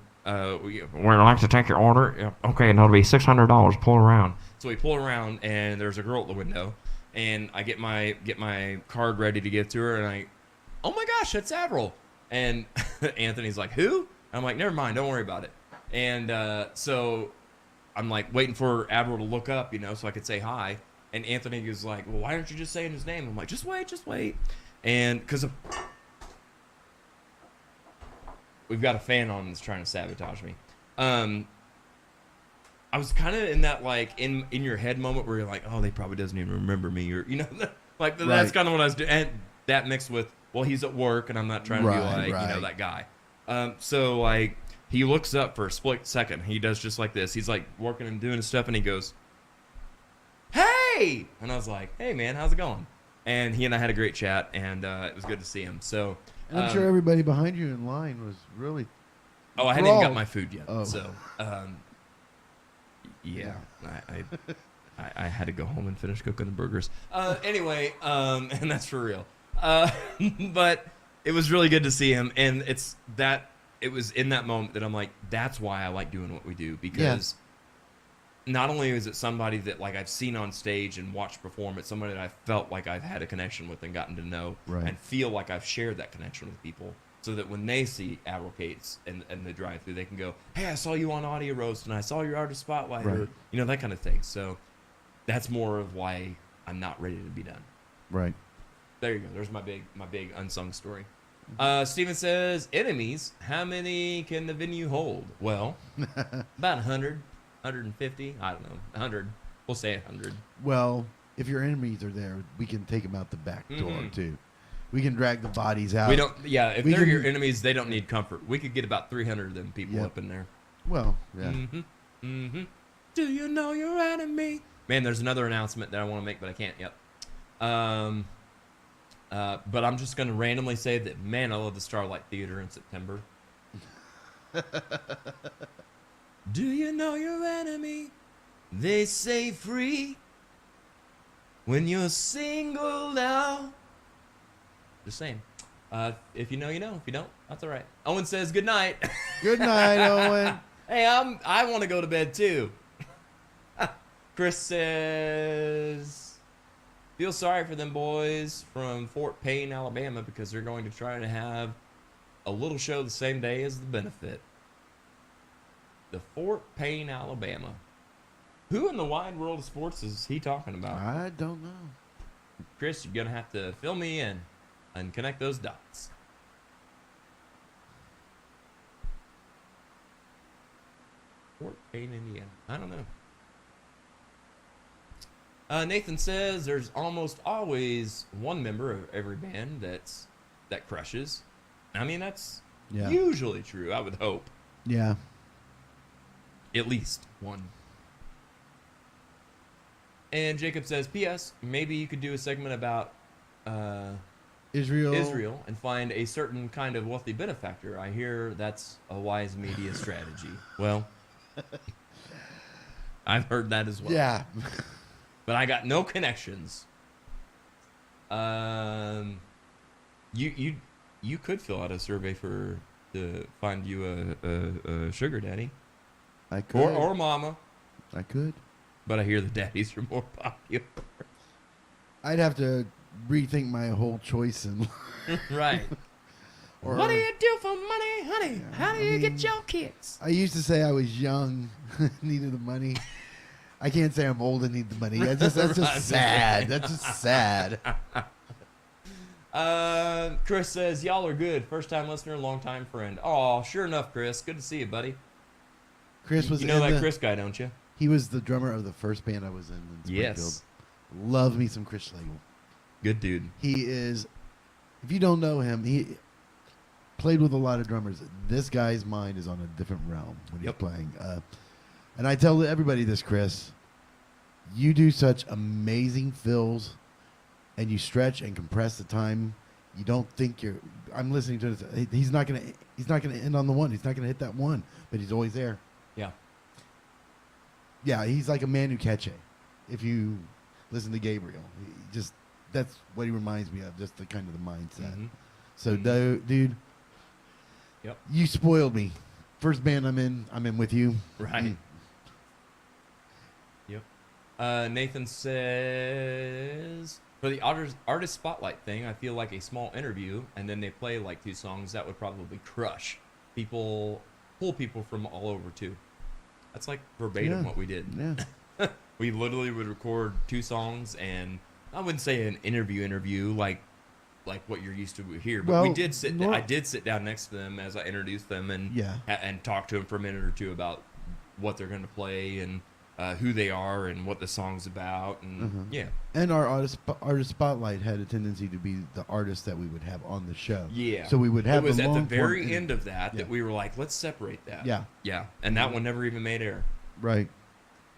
We'd like to take your order. Yeah. Okay, and it'll be $600. Pull around. So we pull around, and there's a girl at the window, and I get my card ready to give to her, and oh my gosh, that's Avril. And Anthony's like, who? I'm like, never mind, don't worry about it. And so I'm like waiting for Avril to look up, so I could say hi. And Anthony was like, well, why aren't you just saying his name? I'm like, just wait. And because we've got a fan on that's trying to sabotage me. I was kind of in that like in your head moment where you're like, oh, they probably doesn't even remember me, or like that's Right. kind of what I was doing. And that mixed with, well, he's at work and I'm not trying to be Right, like right. that guy. So like he looks up for a split second. He does just like this. He's like working and doing his stuff, and he goes, "Hey!" And I was like, "Hey, man, how's it going?" And he and I had a great chat, and it was good to see him. So And I'm sure everybody behind you in line was really. Oh, I hadn't even got enthralled. my food yet. Oh. So, I had to go home and finish cooking the burgers. Anyway, and that's for real. But it was really good to see him, and it was in that moment that I'm like, that's why I like doing what we do, because not only is it somebody that like I've seen on stage and watched perform, it's somebody that I felt like I've had a connection with and gotten to know, Right. and feel like I've shared that connection with people. So that when they see Avril Cates and the drive-through, they can go, "Hey, I saw you on Audio Roast, and I saw your artist spotlight," or Right. that kind of thing. So that's more of why I'm not ready to be done. Right. There you go. There's my big unsung story. Steven says, "Enemies. How many can the venue hold?" Well, about 100, 150. I don't know, 100. We'll say 100. Well, if your enemies are there, we can take them out the back door Mhm. too. We can drag the bodies out. We don't. Yeah, if We they're can- your enemies, they don't need comfort. We could get about 300 of them people Yep. up in there. Well, yeah. Mm-hmm. Mm-hmm. Do you know your enemy? Man, there's another announcement that I want to make, but I can't yet. But I'm just going to randomly say that, man, I love the Starlight Theater in September. Do you know your enemy? They say free when you're single now. Just saying. If you know, you know. If you don't, that's all right. Owen says good night. Good night, Owen. Hey, I want to go to bed too. Chris says, feel sorry for them boys from Fort Payne, Alabama, because they're going to try to have a little show the same day as the benefit. The Fort Payne, Alabama. Who in the wide world of sports is he talking about? I don't know. Chris, you're going to have to fill me in and connect those dots. Fort Payne, Indiana. I don't know. Nathan says there's almost always one member of every band that crushes. I mean, that's usually true, I would hope. Yeah. At least one. And Jacob says, P.S. Maybe you could do a segment about Israel and find a certain kind of wealthy benefactor. I hear that's a wise media strategy. Well, I've heard that as well. Yeah. But I got no connections. You could fill out a survey to find you a sugar daddy. I could. Or mama. I could. But I hear the daddies are more popular. I'd have to rethink my whole choice in Right. What do you do for money, honey? How do you get your kids? I used to say I was young, needed the money. I can't say I'm old and need the money. That's just sad. That's just sad. Chris says, y'all are good. First time listener, long time friend. Oh, sure enough, Chris. Good to see you, buddy. Chris was You know that Chris guy, don't you? He was the drummer of the first band I was in Springfield. Yes. Love me some Chris Schlegel. Good dude. He is, if you don't know him, he played with a lot of drummers. This guy's mind is on a different realm when he's playing. And I tell everybody this, Chris, you do such amazing fills and you stretch and compress the time. You don't think I'm listening to this. He's not going to end on the one. He's not going to hit that one, but he's always there. Yeah. Yeah, he's like a Manu Katché. If you listen to Gabriel, that's what he reminds me of, just the kind of the mindset. Mm-hmm. So, dude, you spoiled me. First band I'm in with you. Right. Yep. Nathan says, for the artist spotlight thing, I feel like a small interview, and then they play like 2 songs. That would probably crush people, pull people from all over too. That's like verbatim what we did. Yeah. We literally would record 2 songs, and I wouldn't say an interview like what you're used to here, but we did I did sit down next to them as I introduced them and talk to them for a minute or two about what they're going to play and who they are and what the song's about, and And our artist spotlight had a tendency to be the artists that we would have on the show. Yeah. So we would have. It was a at the long very form end of that we were like, let's separate that. Yeah. Yeah. And that one never even made air. Right.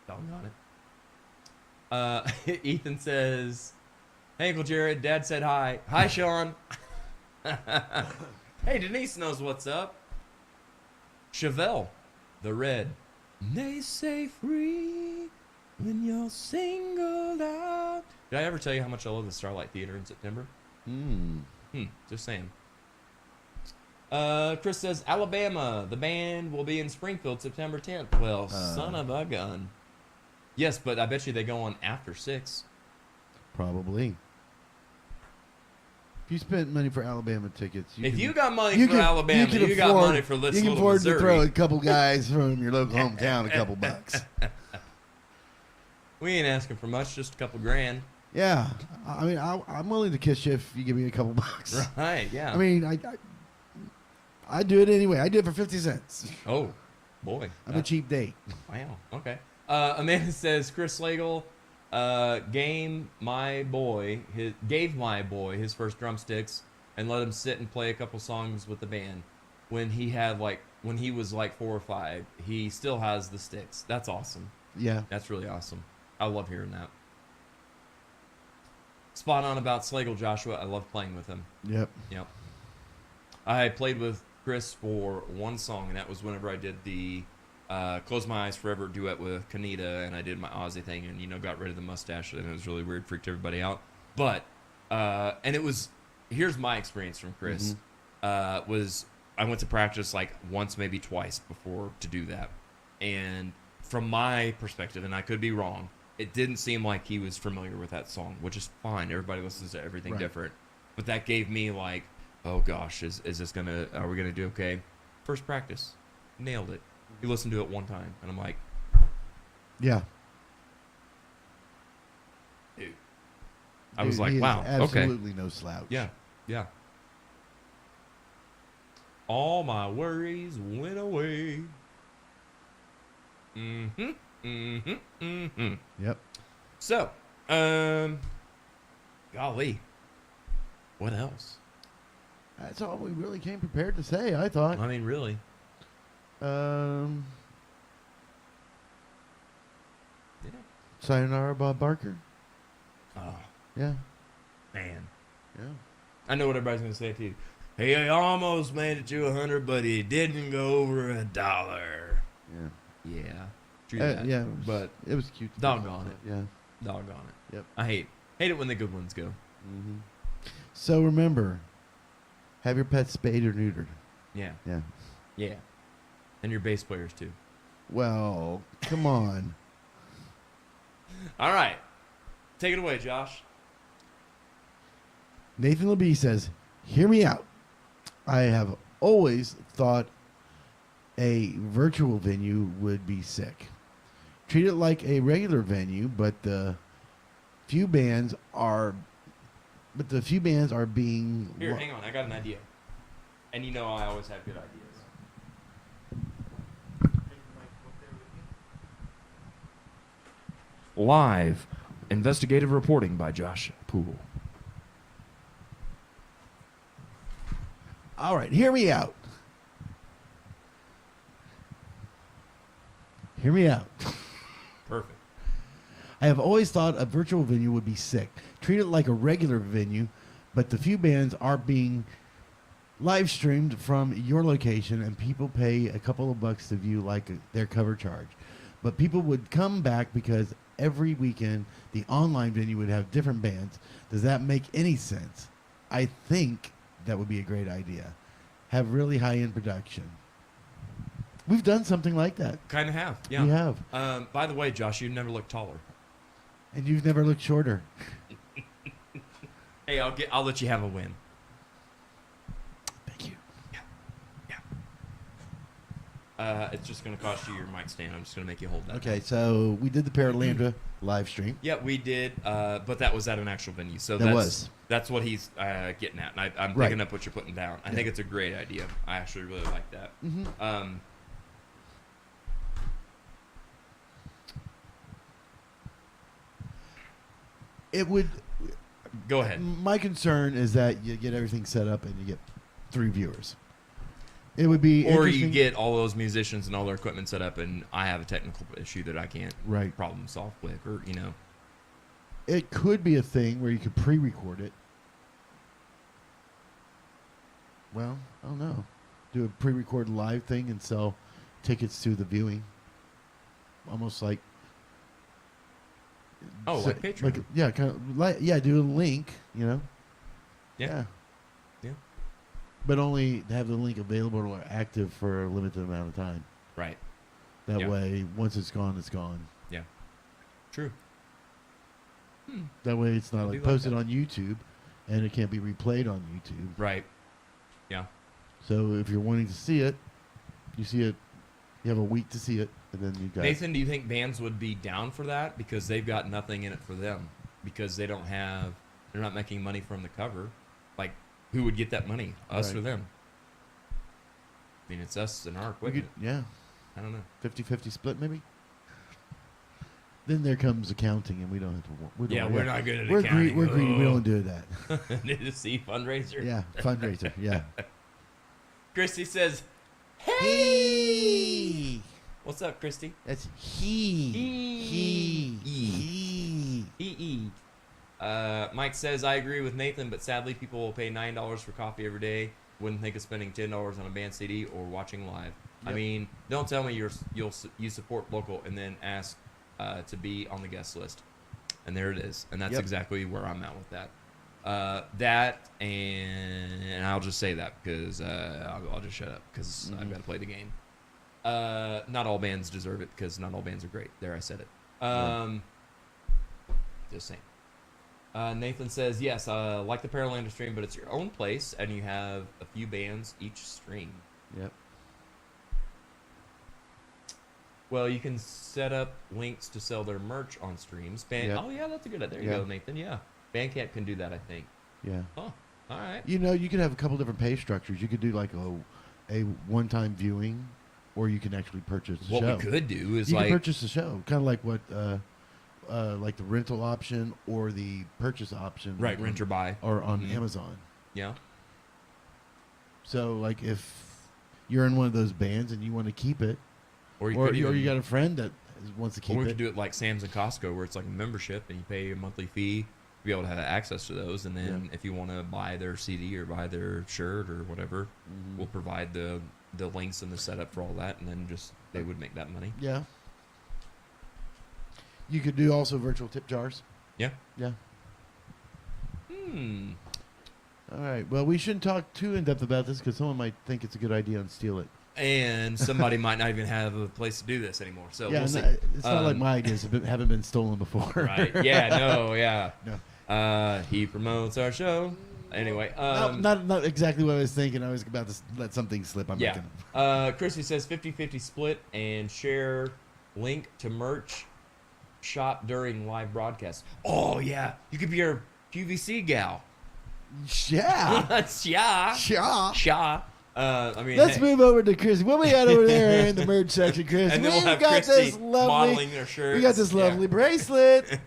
Doggone it. Ethan says, hey, Uncle Jared, Dad said hi. Hi, Sean. Hey, Denise knows what's up. Chevelle, the Red. They say free when you're singled out. Did I ever tell you how much I love the Starlight Theater in September? Just saying. Chris says, Alabama, the band will be in Springfield September 10th. Well, son of a gun. Yes, but I bet you they go on after 6. Probably. If you spent money for Alabama tickets, you got money for Alabama, you got money for this little Missouri. You can afford to throw a couple guys from your local hometown a couple bucks. We ain't asking for much, just a couple grand. Yeah, I mean, I'm willing to kiss you if you give me a couple bucks. Right? Yeah. I mean, I do it anyway. I do it for 50 cents. Oh, boy. I'm a cheap date. Wow. Okay. Amanda says Chris Schlegel gave my boy his first drumsticks and let him sit and play a couple songs with the band when he was like 4 or 5. He still has the sticks. That's awesome. Yeah. That's really awesome. I love hearing that. Spot on about Schlegel, Joshua. I love playing with him. Yep. I played with Chris for one song, and that was whenever I did the Close My Eyes Forever duet with Kanita, and I did my Aussie thing and, got rid of the mustache, and it was really weird, freaked everybody out. But, and it was, here's my experience from Chris, was I went to practice like once, maybe twice before to do that. And from my perspective, and I could be wrong, it didn't seem like he was familiar with that song, which is fine. Everybody listens to everything different. But that gave me like, oh gosh, are we gonna do okay? First practice, nailed it. He listened to it one time, and I'm like, Yeah. dude. I was Dude, like, he is wow, okay. absolutely no slouch. Yeah. All my worries went away. Yep. So, golly, what else? That's all we really came prepared to say, I thought. I mean, really. Yeah. Sayonara, Bob Barker. Oh, Yeah. man. Yeah. I know what everybody's going to say, too. Hey, I almost made it to 100, but it didn't go over $1. Yeah. Yeah. True that. Yeah. But it was cute. doggone it. Yeah. Doggone it. Yep. I hate it when the good ones go. Mm-hmm. So remember, have your pets spayed or neutered. Yeah. Yeah. Yeah. And your bass players, too. Well, come on. All right. Take it away, Josh. Nathan LeBee says, hear me out. I have always thought a virtual venue would be sick. Treat it like a regular venue, but the few bands are being Here, hang on. I got an idea. And you know I always have good ideas. Live investigative reporting by Josh Poole. All right, hear me out. Hear me out. Perfect. I have always thought a virtual venue would be sick. Treat it like a regular venue, but the few bands are being live streamed from your location, and people pay a couple of bucks to view like their cover charge. But people would come back because every weekend the online venue would have different bands. Does that make any sense? I think that would be a great idea. Have really high-end production. We've done something like that. Kind of have. Yeah. We have. By the way, Josh, you never looked taller. And you've never looked shorter. Hey, I'll let you have a win. Thank you. It's just going to cost you your mic stand. I'm just going to make you hold that. Okay, so we did the Paralandra live stream. Yeah, we did, but that was at an actual venue. So that's what he's getting at. And I'm Right. picking up what you're putting down. I think it's a great idea. I actually really like that. Mm-hmm. It would. Go ahead. My concern is that you get everything set up and you get 3 viewers. It would be Or you interesting- get all those musicians and all their equipment set up, and I have a technical issue that I can't Right. problem solve with, or It could be a thing where you could pre-record it. Well, I don't know. Do a pre-recorded live thing and sell tickets to the viewing. Almost like. like Patreon. Yeah, kind of. Do a link. Yeah. Yeah. Yeah. But only have the link available or active for a limited amount of time. Right. That Yeah. way, once it's gone, it's gone. Yeah. True. That way, it's not I like do like posted that. on YouTube, and it can't be replayed on YouTube. Right. Yeah. So if you're wanting to see it, you see it. You have a week to see it, and then you got. Nathan, do you think bands would be down for that because they've got nothing in it for them because they're not making money from the cover? Like, who would get that money? Us Right. or them? I mean, it's us and our We could, equipment. yeah, I don't know. 50-50 split maybe. Then there comes accounting, and we don't have to. We're not good at We're accounting. We're greedy. We Oh. don't do that. Need to see fundraiser. Yeah, fundraiser. Yeah. Christy says, Hey. "What's up, Christy?" That's he. E. Mike says, "I agree with Nathan, but sadly, people will pay $9 for coffee every day. Wouldn't think of spending $10 on a band CD or watching live. I Yep. mean, don't tell me you support local and then ask to be on the guest list." And there it is. And that's Yep. exactly where I'm at with that. And I'll just say that because I'll just shut up because I've got to play the game. Not all bands deserve it because not all bands are great. There, I said it. Just saying. Nathan says, yes, like the Parallander stream, but it's your own place, and you have a few bands each stream. Yep. Well, you can set up links to sell their merch on streams. Yep. Oh, yeah, that's a good idea. There you Yeah. go, Nathan. Yeah. Bandcamp can do that, I think. Yeah. Oh, all right. You know, you could have a couple different pay structures. You could do like a one-time viewing, or you can actually purchase the What show. we could do is You like... can purchase the show, kind of like what, like the rental option or the purchase option. Right, on- rent or buy. Or on Mhm. Amazon. Yeah. So, like, if you're in one of those bands and you want to keep it, Or or could you got a friend that wants to keep Or we it. could do it like Sam's and Costco, where it's like a membership, and you pay a monthly fee to be able to have access to those. And then Yeah. if you want to buy their CD or buy their shirt or whatever, we'll provide the links and the setup for all that, and then just they would make that money. Yeah. You could do also virtual tip jars. Yeah. Yeah. All right. Well, we shouldn't talk too in depth about this because someone might think it's a good idea and steal it. And somebody might not even have a place to do this anymore. So Yeah, we'll see. it's not like my ideas haven't been stolen before. Right. Yeah. No. Yeah. No. He promotes our show. Anyway. Not exactly what I was thinking. I was about to let something slip. I'm Yeah. not gonna. Chrissy says 50-50 split and share link to merch shop during live broadcast. Oh, yeah. You could be our QVC gal. Yeah. Yeah. Yeah. Sha. I mean, Let's hey. move over to Chris. What we got over there in the merch section, Chris? And then we'll have got Christy this lovely, modeling their shirts. we got this Yeah. lovely bracelet.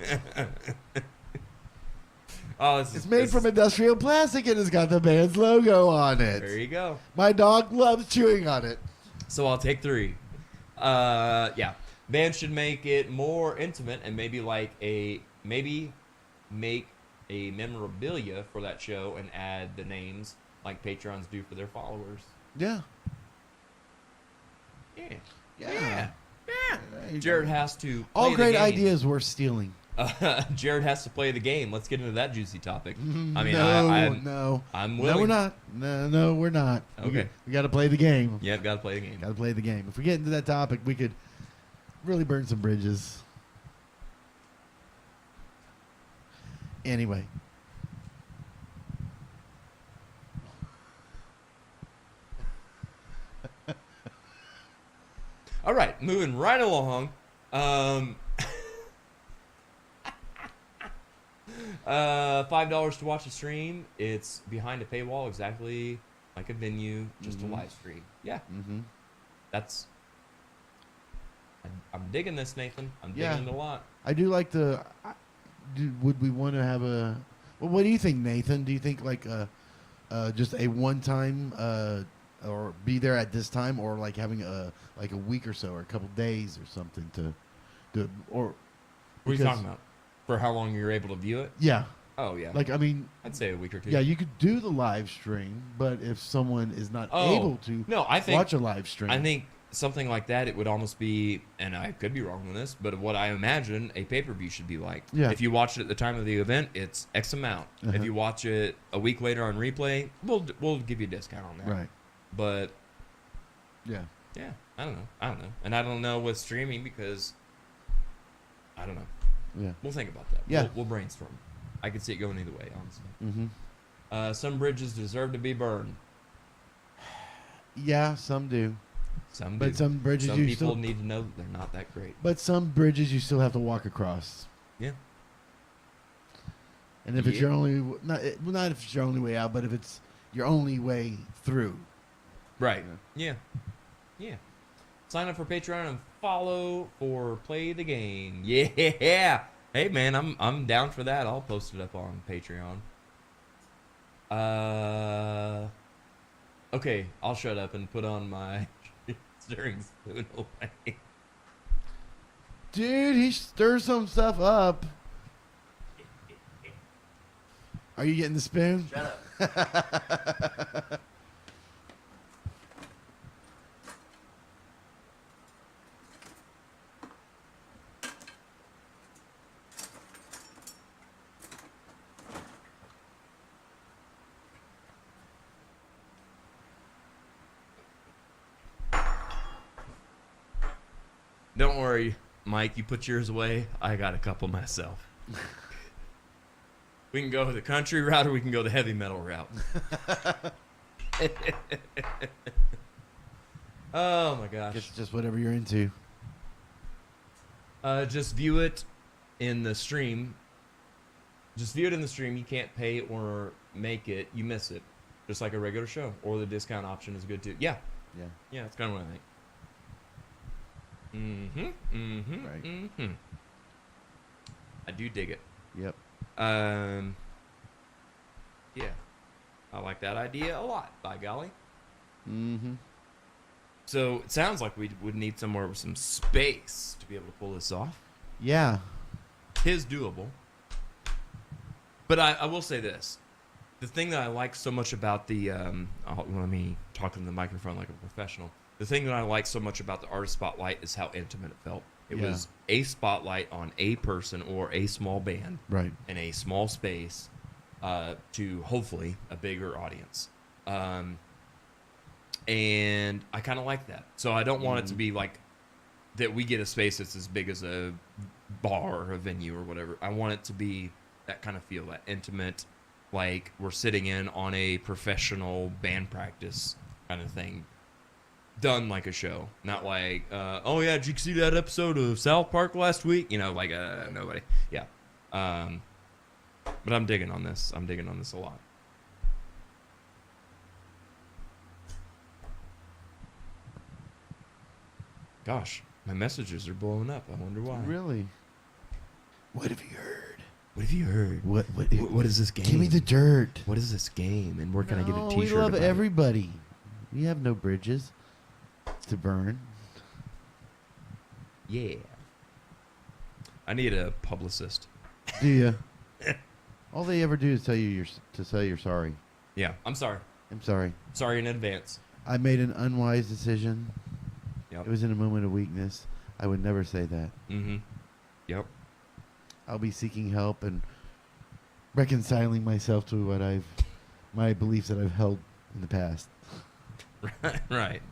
Oh, It's made from industrial plastic and it's got the band's logo on it. There you go. My dog loves chewing on it. So I'll take 3. Yeah. Bands should make it more intimate and maybe make a memorabilia for that show and add the names like Patrons do for their followers. Yeah. Yeah. Yeah. Jared has to play All the great game. ideas worth stealing. Jared has to play the game. Let's get into that juicy topic. I mean, no. I'm No, willing. we're not. No, we're not. Okay. We got to play the game. Yeah, got to play the game. Got to play the game. If we get into that topic, we could really burn some bridges. Anyway. All right, moving right along. $5 to watch a stream. It's behind a paywall, exactly like a venue, just a live stream. Yeah, Mm-hmm. that's. I'm digging this, Nathan. I'm Yeah. digging it a lot. I do like the. Would we want to have a? Well, what do you think, Nathan? Do you think like just a one-time or be there at this time, or like having a week or so, or a couple days or something to do, or What are you because- talking about? For how long you're able to view it? Yeah, Oh yeah, like I mean, I'd say a week or 2. yeah, you could do the live stream, but if someone is not Oh, able to no, I think watch a live stream, I think something like that, it would almost be, and I could be wrong on this, but what I imagine a pay-per-view should be like. Yeah. If you watch it at the time of the event, it's X amount. Uh-huh. If you watch it a week later on replay, we'll give you a discount on that. right? But Yeah, yeah, I don't know, and I don't know with streaming because I don't know. yeah, We'll think about that. Yeah. We'll brainstorm. I could see it going either way, honestly. mm-hmm. Some bridges deserve to be burned. Yeah, some do, Some but do. some bridges Some you people still, need to know that they're not that great. but some bridges you still have to walk across. Yeah. And if it's Yeah. your only not if it's your only way out, but if it's your only way through. Right. Yeah. Yeah. Sign up for Patreon and follow for Play the Game. Yeah. Hey man, I'm down for that. I'll post it up on Patreon. Okay, I'll shut up and put on my stirring spoon away. Dude, he stirs some stuff up. Are you getting the spoon? Shut up. Don't worry, Mike. You put yours away. I got a couple myself. We can go the country route or we can go the heavy metal route. Oh my gosh. It's just whatever you're into. Just view it in the stream. Just view it in the stream. You can't pay or make it. You miss it. Just like a regular show. Or the discount option is good too. Yeah. Yeah. Yeah, that's kind of what I think. Right. I do dig it. Yep. Yeah. I like that idea a lot, by golly. Mm-hmm. So it sounds like we would need somewhere with some space to be able to pull this off. Yeah. Tis doable. But I will say this. The thing that I like so much about the... let me talk in the microphone like a professional. The thing that I like so much about the artist spotlight is how intimate it felt. It was a spotlight on a person or a small band. Right. In a small space to hopefully a bigger audience. And I kind of like that. So I don't want it to be like that we get a space that's as big as a bar or a venue or whatever. I want it to be that kind of feel, that intimate, like we're sitting in on a professional band practice kind of thing. Done like a show. Not like, oh yeah, did you see that episode of South Park last week? You know, like nobody. Yeah. But I'm digging on this. I'm digging on this a lot. Gosh, my messages are blowing up. I wonder why. Really? What have you heard? What have you heard? What is this game? Give me the dirt. What is this game? And where can I get a T-shirt? We love about everybody. We have no bridges to burn. Yeah. I need a publicist. Do you? All they ever do is tell you you're sorry. Yeah, I'm sorry. I'm sorry. Sorry in advance. I made an unwise decision. Yep. It was in a moment of weakness. I would never say that. Mm-hmm. Yep. I'll be seeking help and reconciling myself to my beliefs that I've held in the past. Right.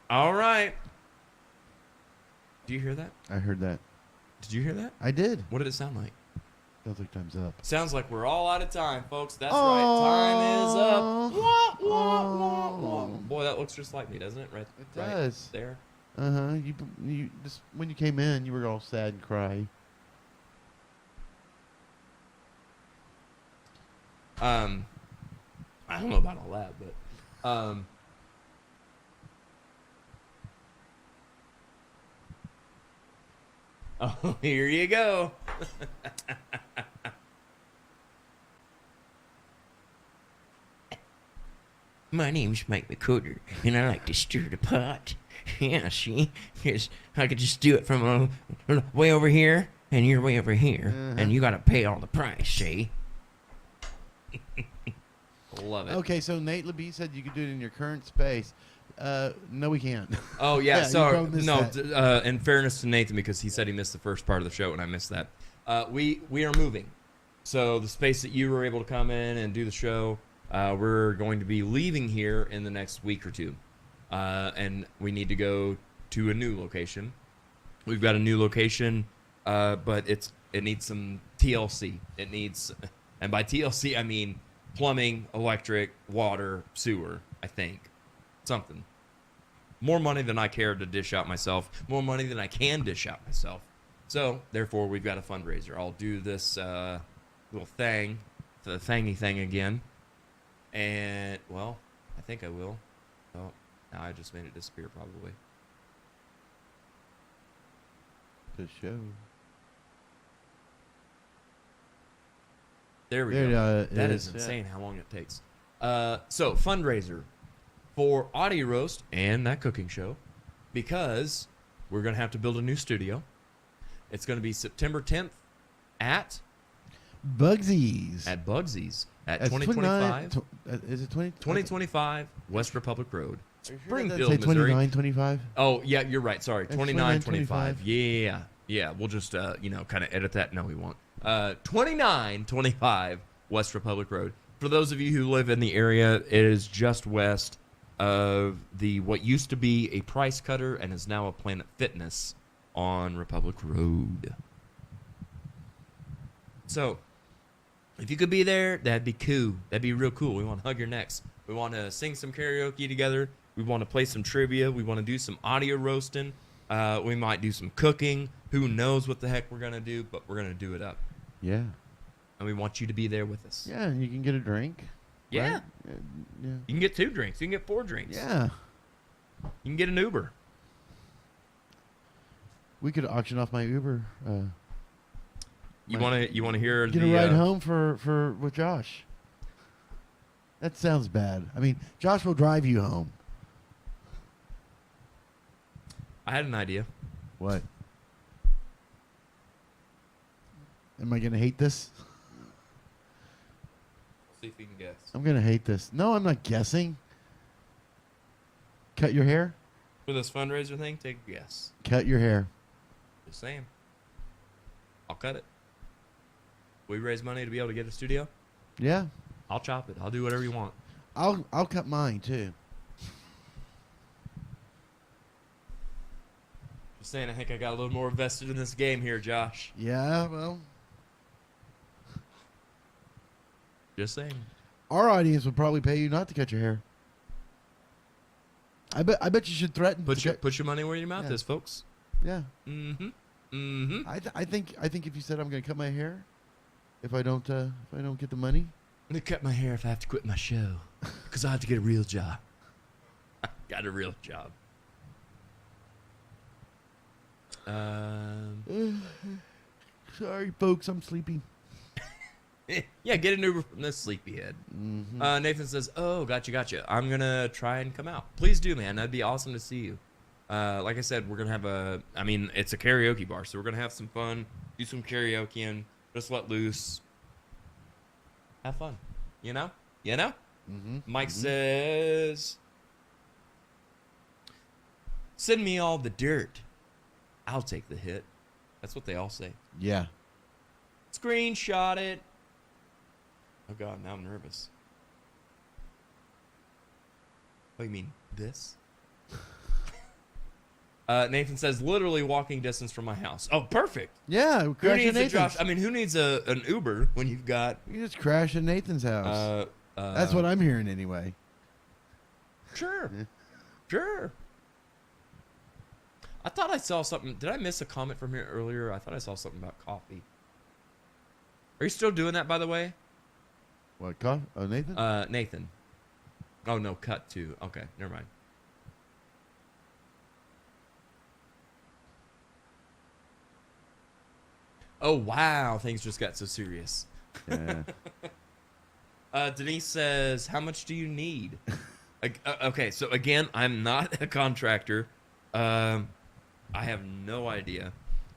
All right. Do you hear that? I heard that. Did you hear that? I did. What did it sound like? Sounds like time's up. Sounds like we're all out of time, folks. That's right. Time is up. Wah, wah, wah, wah. Boy, that looks just like me, doesn't it? Right. It does. Right there. You just when you came in, you were all sad and cry. I don't know about all that, but oh, here you go. My name's Mike McCutter, and I like to stir the pot. Yeah, see? Because I could just do it from way over here, and you're way over here, and you got to pay all the price, see? Love it. Okay, so Nate LeBee said you could do it in your current space. No, we can't. Oh, yeah. Yeah, Sorry. you missed No, that. in fairness to Nathan, because he said he missed the first part of the show, and I missed that. We are moving. So the space that you were able to come in and do the show, we're going to be leaving here in the next week or two. And we need to go to a new location. We've got a new location, but it needs some TLC. It needs, and by TLC I mean plumbing, electric, water, sewer, I think. Something. More money than I care to dish out myself. More money than I can dish out myself. So, therefore, we've got a fundraiser. I'll do this little thing, the thingy thing again. And, well, I think I will. Oh, now I just made it disappear, probably. The show. There we There go. it That is, is yeah. insane how long it takes. So, fundraiser for Audio Roast and that cooking show, because we're going to have to build a new studio. It's going to be September 10th at Bugsies. Bugsy's at That's 2025. Is it 20? 2025 West Republic Road, Springfield, Say Missouri. 2925? Oh, yeah, you're right. Sorry. It's 2925. 2925. Yeah. We'll just, kind of edit that. No, we won't. 2925 West Republic Road. For those of you who live in the area, it is just west of the what used to be a Price Cutter and is now a Planet Fitness on Republic Road. So, if you could be there, that'd be cool. That'd be real cool. We want to hug your necks. We want to sing some karaoke together. We want to play some trivia. We want to do some audio roasting. We might do some cooking. Who knows what the heck we're going to do, but we're going to do it up. Yeah. And we want you to be there with us. Yeah, and you can get a drink. Yeah. Right? Yeah. You can get 2 drinks. You can get 4 drinks. Yeah. You can get an Uber. We could auction off my Uber. You want to hear Get a ride home for with Josh. That sounds bad. I mean, Josh will drive you home. I had an idea. What? Am I going to hate this? See if you can guess. I'm going to hate this. No, I'm not guessing. Cut your hair? For this fundraiser thing, take a guess. Cut your hair. Just saying. I'll cut it. We raise money to be able to get a studio. Yeah. I'll chop it. I'll do whatever you want. I'll cut mine too. Just saying, I think I got a little more vested in this game here, Josh. Yeah, well, Just saying. our audience would probably pay you not to cut your hair. I bet you should threaten. Put to your money where your mouth Yeah. is, folks. Yeah. Mm-hmm. Mm-hmm. I think if you said I'm going to cut my hair, if I don't get the money. I'm gonna cut my hair if I have to quit my show, because I have to get a real job. I got a real job. Sorry, folks, I'm sleepy. Yeah, get an Uber from this sleepyhead. Mm-hmm. Nathan says, "Oh, gotcha. I'm gonna try and come out. Please do, man. That'd be awesome to see you. Like I said, we're gonna have it's a karaoke bar, so we're gonna have some fun, do some karaoke, and just let loose, have fun. You know. Mm-hmm. Mike says, "Send me all the dirt. I'll take the hit." That's what they all say. Yeah. Screenshot it. Oh God, now I'm nervous. What do you mean, this? Nathan says, literally walking distance from my house. Oh, perfect. Yeah. Who Crash needs at a Josh? Nathan's. I mean, who needs an Uber when you've got? You just crash at Nathan's house. That's what I'm hearing anyway. Sure. Yeah. Sure. I thought I saw something. Did I miss a comment from here earlier? I thought I saw something about coffee. Are you still doing that, by the way? What? Oh, Nathan? Nathan. Oh, no, cut to. Okay, never mind. Oh, wow. Things just got so serious. Yeah. Denise says, how much do you need? Okay, so again, I'm not a contractor. I have no idea.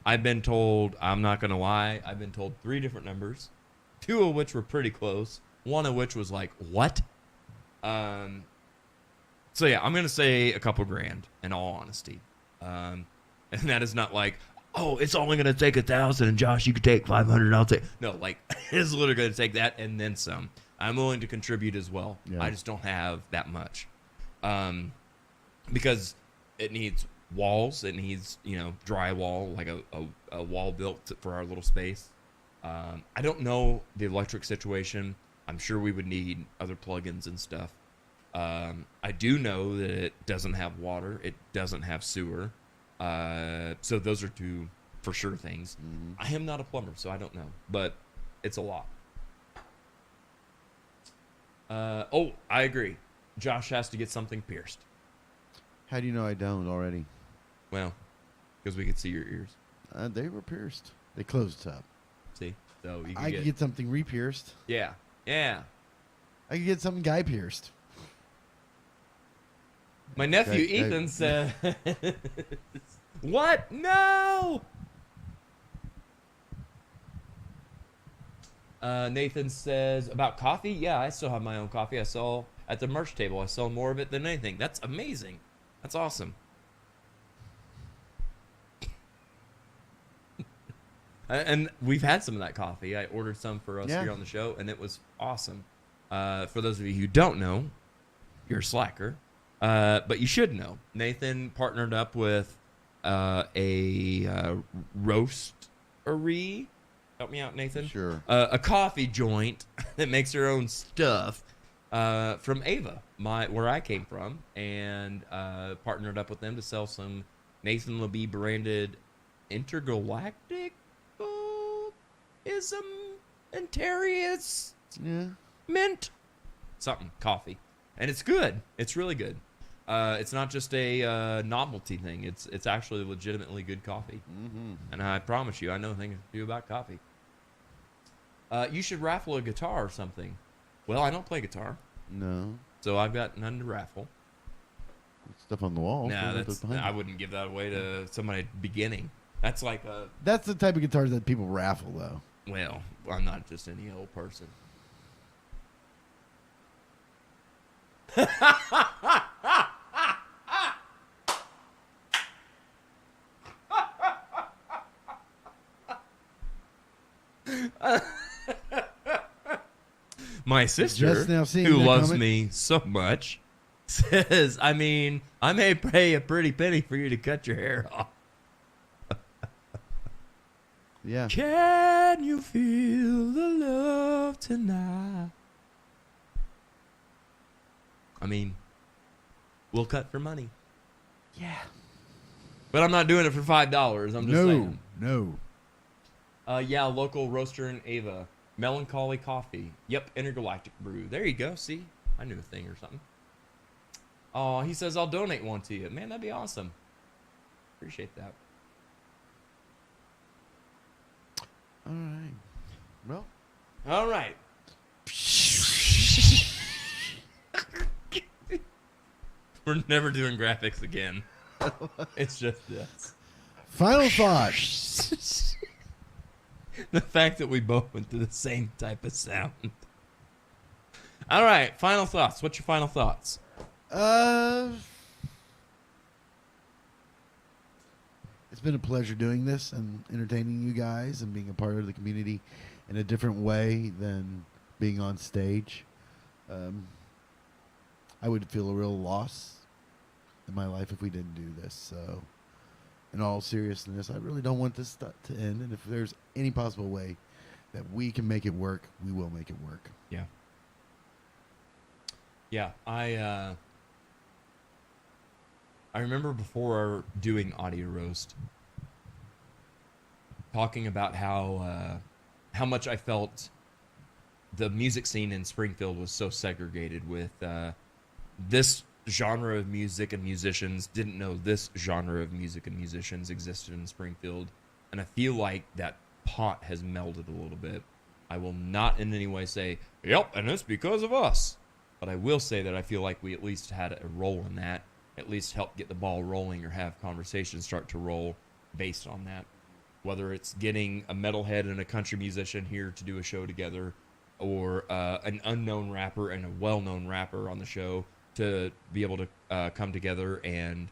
I've been told, I'm not going to lie, I've been told 3 different numbers, 2 of which were pretty close, 1 of which was like, what? So yeah, I'm going to say a couple grand, in all honesty. And that is not like, oh, it's only going to take 1,000, and Josh, you could take 500, I'll take. No, like, it's literally going to take that and then some. I'm willing to contribute as well. Yeah. I just don't have that much. Because it needs walls, it needs, drywall, like a wall built for our little space. I don't know the electric situation. I'm sure we would need other plugins and stuff. I do know that it doesn't have water. It doesn't have sewer. So those are 2 for sure things. Mm-hmm. I am not a plumber, so I don't know, but it's a lot. I agree. Josh has to get something pierced. How do you know I don't already? Well, because we could see your ears. They were pierced. They closed up. See? So you I could get something re-pierced. Yeah. Yeah. I could get something guy pierced. My nephew Okay, Ethan said, what? No! Nathan says, about coffee? Yeah, I still have my own coffee. I sell at the merch table. I sell more of it than anything. That's amazing. That's awesome. And we've had some of that coffee. I ordered some for us Yeah. here on the show, and it was awesome. For those of you who don't know, you're a slacker. But you should know. Nathan partnered up with a roastery. Help me out, Nathan. Sure. A coffee joint that makes their own stuff from Ava, where I came from, and partnered up with them to sell some Nathan LeBee branded intergalactic ism Antarius Yeah. mint something coffee, and it's good. It's really good. It's not just a novelty thing. It's actually legitimately good coffee. Mm-hmm. And I promise you, I know things to do about coffee. You should raffle a guitar or something. Well, I don't play guitar, No. so I've got none to raffle. Stuff on the wall. Nah, I wouldn't give that away to somebody beginning. That's like a... That's the type of guitars that people raffle, though. Well, I'm not just any old person. My sister, Just now seeing who that loves comment. me so much, says, I mean, I may pay a pretty penny for you to cut your hair off. Yeah. Can you feel the love tonight? I mean, we'll cut for money. Yeah. But I'm not doing it for $5. I'm just saying. No. Yeah, local roaster in Ava. Melancholy coffee. Yep, intergalactic brew. There you go. See? I knew a thing or something. Oh, he says I'll donate one to you. Man, that'd be awesome. Appreciate that. All right. Well. All right. We're never doing graphics again. It's just this. Final thoughts. The fact that we both went to the same type of sound. All right, final thoughts. What's your final thoughts? It's been a pleasure doing this and entertaining you guys and being a part of the community in a different way than being on stage. I would feel a real loss in my life if we didn't do this. So, in all seriousness, I really don't want this to end. And if there's any possible way that we can make it work, we will make it work. Yeah. Yeah, I remember before doing Audio Roast talking about how much I felt the music scene in Springfield was so segregated with this genre of music and musicians didn't know this genre of music and musicians existed in Springfield. And I feel like that pot has melded a little bit. I will not in any way say, yep, and it's because of us. But I will say that I feel like we at least had a role in that, at least help get the ball rolling or have conversations start to roll based on that. Whether it's getting a metalhead and a country musician here to do a show together, or an unknown rapper and a well-known rapper on the show to be able to come together and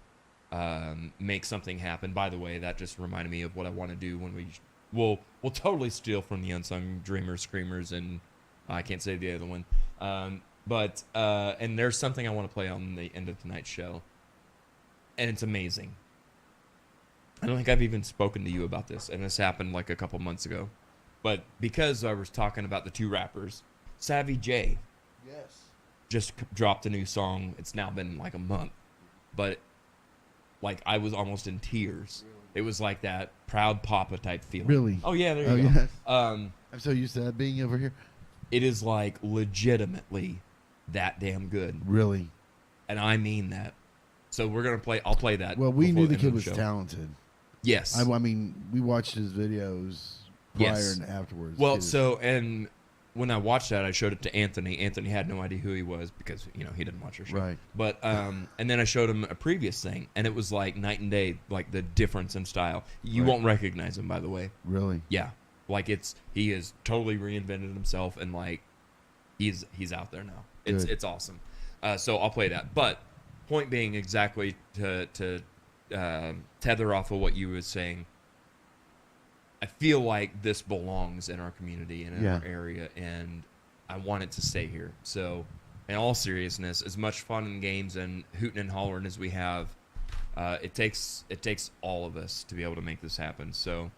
make something happen. By the way, that just reminded me of what I want to do when we'll totally steal from the Unsung Dreamers, Screamers, and I can't say the other one. But there's something I want to play on the end of tonight's show, and it's amazing. I don't think I've even spoken to you about this, and this happened like a couple months ago. But because I was talking about the two rappers, Savvy J just dropped a new song. It's now been like a month, but like I was almost in tears. It was like that Proud Papa type feeling. Really? Oh yeah, there you go. Yes. I'm so used to that being over here. It is like legitimately that damn good, Really? and I mean that. So we're gonna play. I'll play that. Well, we before knew the end kid of was show. talented. Yes. I mean, we watched his videos prior Yes. and afterwards. Well, Kid is- so and when I watched that, I showed it to Anthony. Anthony had no idea who he was because he didn't watch our show. Right. But and then I showed him a previous thing, and it was like night and day, like the difference in style. You Right. won't recognize him, by the way. Really? Yeah, like he has totally reinvented himself, and like he's out there now. Good. It's awesome. So I'll play that. But point being, exactly to tether off of what you were saying. I feel like this belongs in our community and in Yeah. our area, and I want it to stay here. So, in all seriousness, as much fun and games and hooting and hollering as we have, it takes all of us to be able to make this happen. So,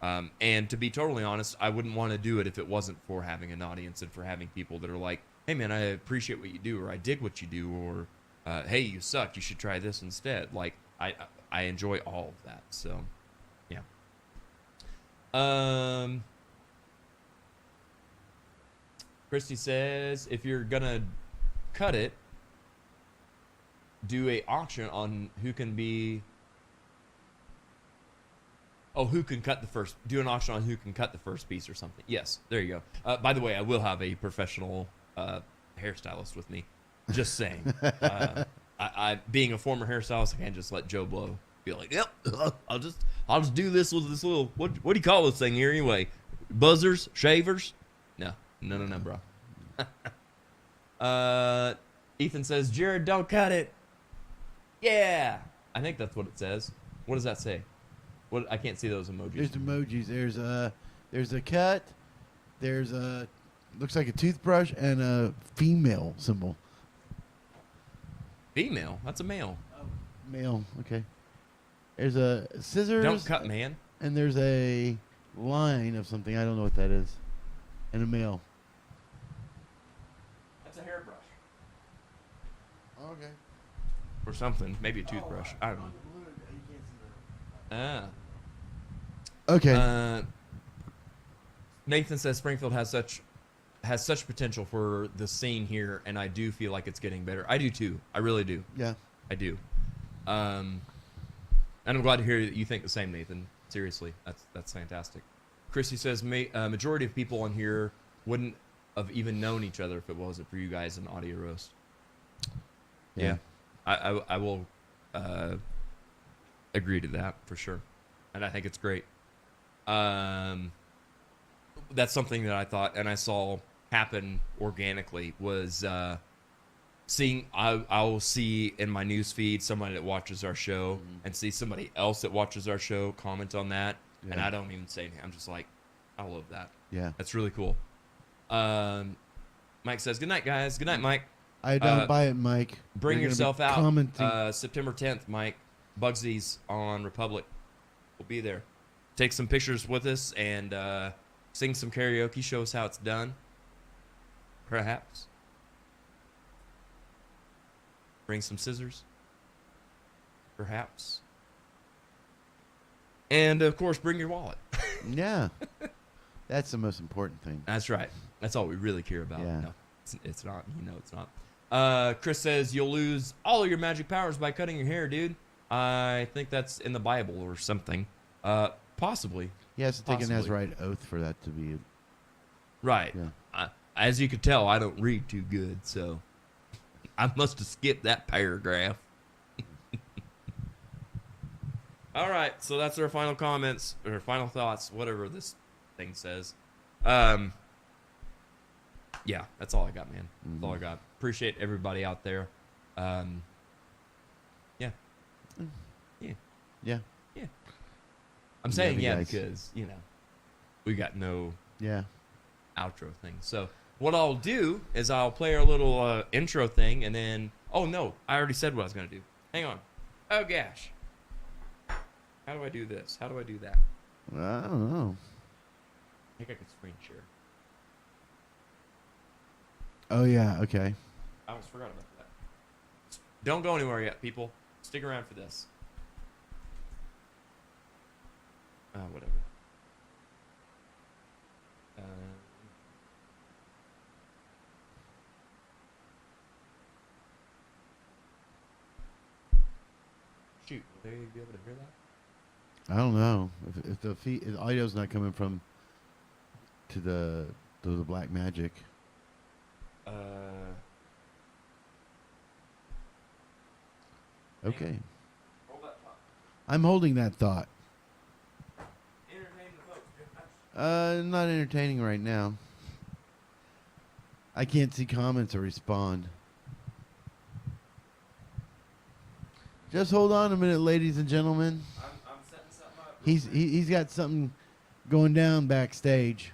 and to be totally honest, I wouldn't want to do it if it wasn't for having an audience and for having people that are like, hey man, I appreciate what you do, or I dig what you do, or hey, you suck, you should try this instead. Like I enjoy all of that. So yeah. Christy says if you're gonna cut it, do a auction on who can be. Oh, who can cut the first? Do an auction on who can cut the first piece or something. Yes, there you go. By the way, I will have a professional hairstylist with me. Just saying. I being a former hairstylist, I can't just let Joe Blow be like, yep, I'll just do this with this little what do you call this thing here anyway? Buzzers, shavers? No, bro. Ethan says, Jared, don't cut it. Yeah, I think that's what it says. What does that say? What? I can't see those emojis. There's emojis. There's a cut. There's a looks like a toothbrush and a female symbol. Female? That's a male. Male. Okay. There's a scissors. Don't cut, man. And there's a line of something. I don't know what that is. And a male. That's a hairbrush. Okay. Or something. Maybe a toothbrush. I don't know. Okay. Nathan says Springfield has such potential for the scene here, and I do feel like it's getting better. I do too. I really do. Yeah. I do. And I'm glad to hear that you think the same, Nathan. Seriously, that's fantastic. Christy says majority of people on here wouldn't have even known each other if it wasn't for you guys in Audio Roast. Yeah. I will agree to that for sure, and I think it's great. That's something that I thought and I saw happen organically was seeing. I will see in my news feed somebody that watches our show and see somebody else that watches our show comment on that, and I don't even say anything. I'm just like, I love that. Yeah, that's really cool. Mike says, "Good night, guys. Good night, Mike." I don't buy it, Mike. Bring You're yourself out. commenting. September 10th, Mike. Bugsy's on Republic. We'll be there. Take some pictures with us and sing some karaoke. Show us how it's done. Perhaps. Bring some scissors. Perhaps. And, of course, bring your wallet. Yeah. That's the most important thing. That's right. That's all we really care about. Yeah. No, it's not. You know it's not. Chris says you'll lose all of your magic powers by cutting your hair, dude. I think that's in the Bible or something. Possibly. He has to take an Possibly. Nazarite oath for that to be. Right. Yeah. As you can tell, I don't read too good, so I must have skipped that paragraph. All right, so that's our final comments or final thoughts, whatever this thing says. Yeah, that's all I got, man. That's all I got. Appreciate everybody out there. Yeah. Yeah. Yeah. Yeah. I'm saying yeah guys. because, we got no Yeah. outro thing. So what I'll do is I'll play our little intro thing and then... Oh, no. I already said what I was going to do. Hang on. Oh, gosh. How do I do this? How do I do that? I don't know. I think I can screen share. Oh, yeah. Okay. I almost forgot about that. Don't go anywhere yet, people. Stick around for this. Whatever. Shoot, will they be able to hear that? I don't know if the audio's not coming from to the black magic. Okay. Hold that thought. I'm holding that thought. Entertain the folks, Jeff. Not entertaining right now. I can't see comments or respond. Just hold on a minute, ladies and gentlemen. I'm setting something up. He's got something going down backstage.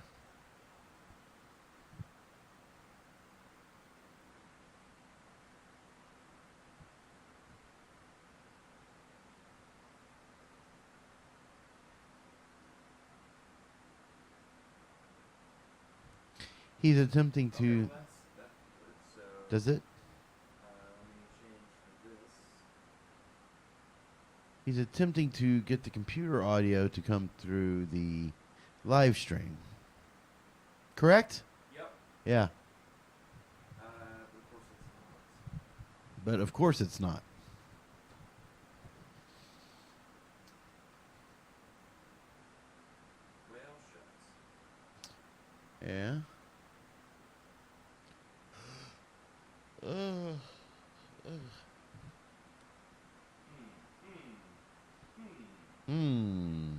He's attempting to. Does it? He's attempting to get the computer audio to come through the live stream. Correct? Yep. Yeah. But of course it's not. Well, shucks. Yeah. Hmm.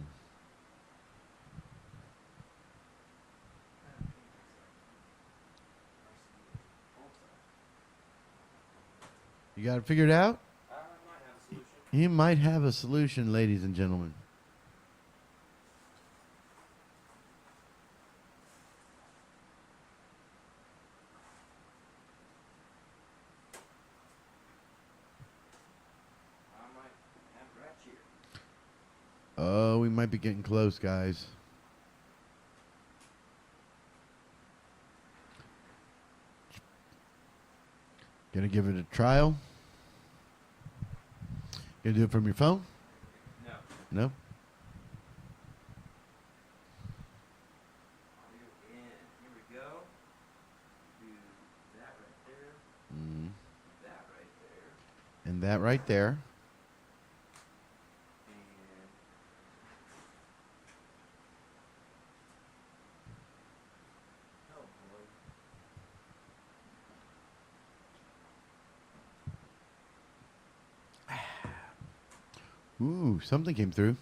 You got it figured out? I might have a solution. You might have a solution, ladies and gentlemen. I might have it right here. Oh, we might be getting close, guys. Gonna give it a trial? Gonna do it from your phone? No. No? Audio in. Here we go. Do that right there. Mm. That right there. And that right there. And oh boy. Ooh, something came through.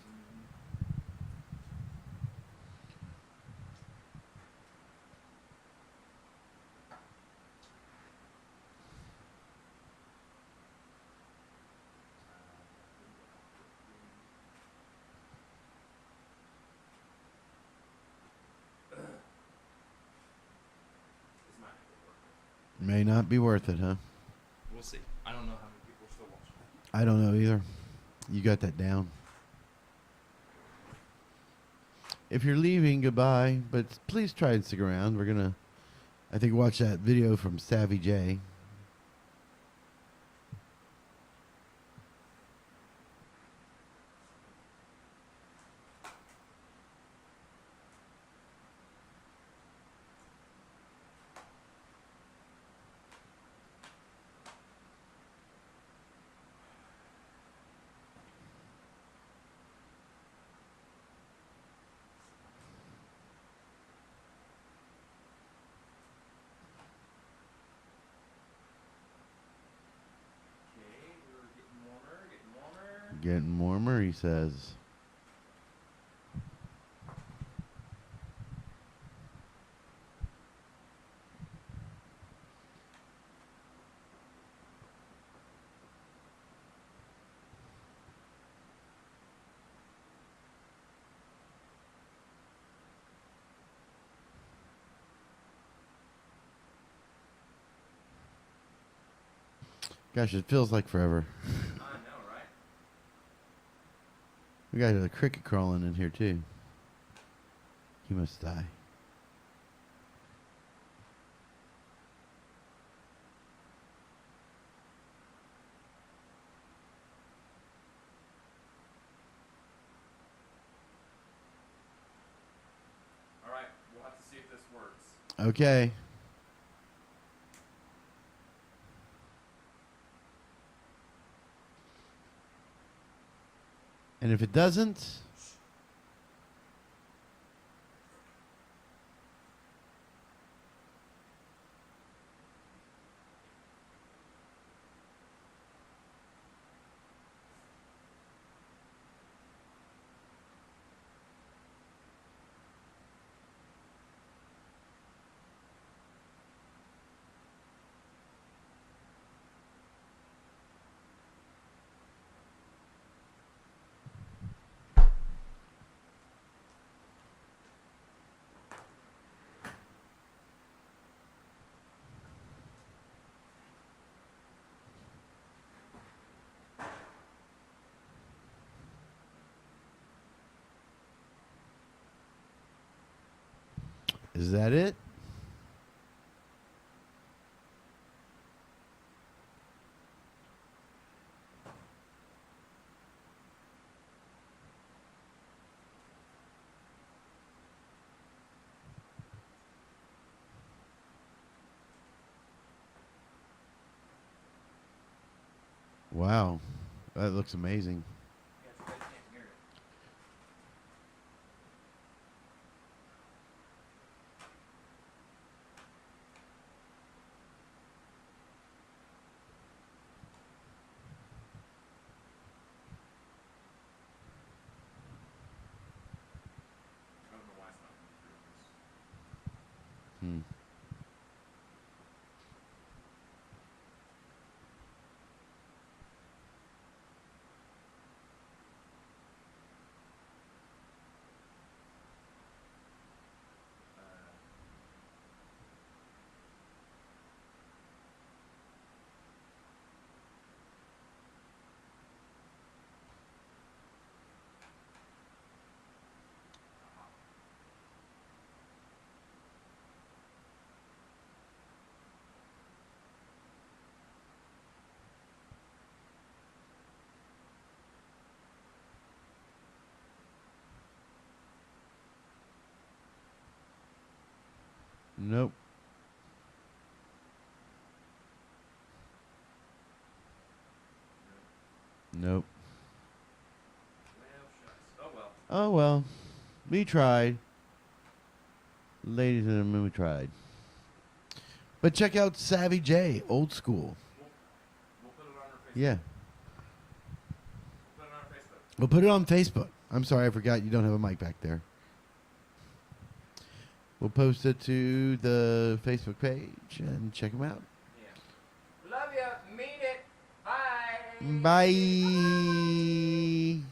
This might not be worth it. May not be worth it, huh? We'll see. I don't know how many people are still watching. I don't know either. You got that down. If you're leaving, goodbye. But please try and stick around. We're gonna, I think, watch that video from Savvy J. Okay, we're getting warmer, getting warmer. Getting warmer, he says. Gosh, it feels like forever. I know, right? We got a cricket crawling in here, too. He must die. All right, we'll have to see if this works. Okay. And if it doesn't, is that it? Wow. That looks amazing. Hmm. Nope. Nope. Oh well. We tried. Ladies and gentlemen, we tried. But check out Savvy J, old school. Yeah. We'll put it on Facebook. I'm sorry, I forgot you don't have a mic back there. We'll post it to the Facebook page and check them out. Love you. Mean it. Bye. Bye.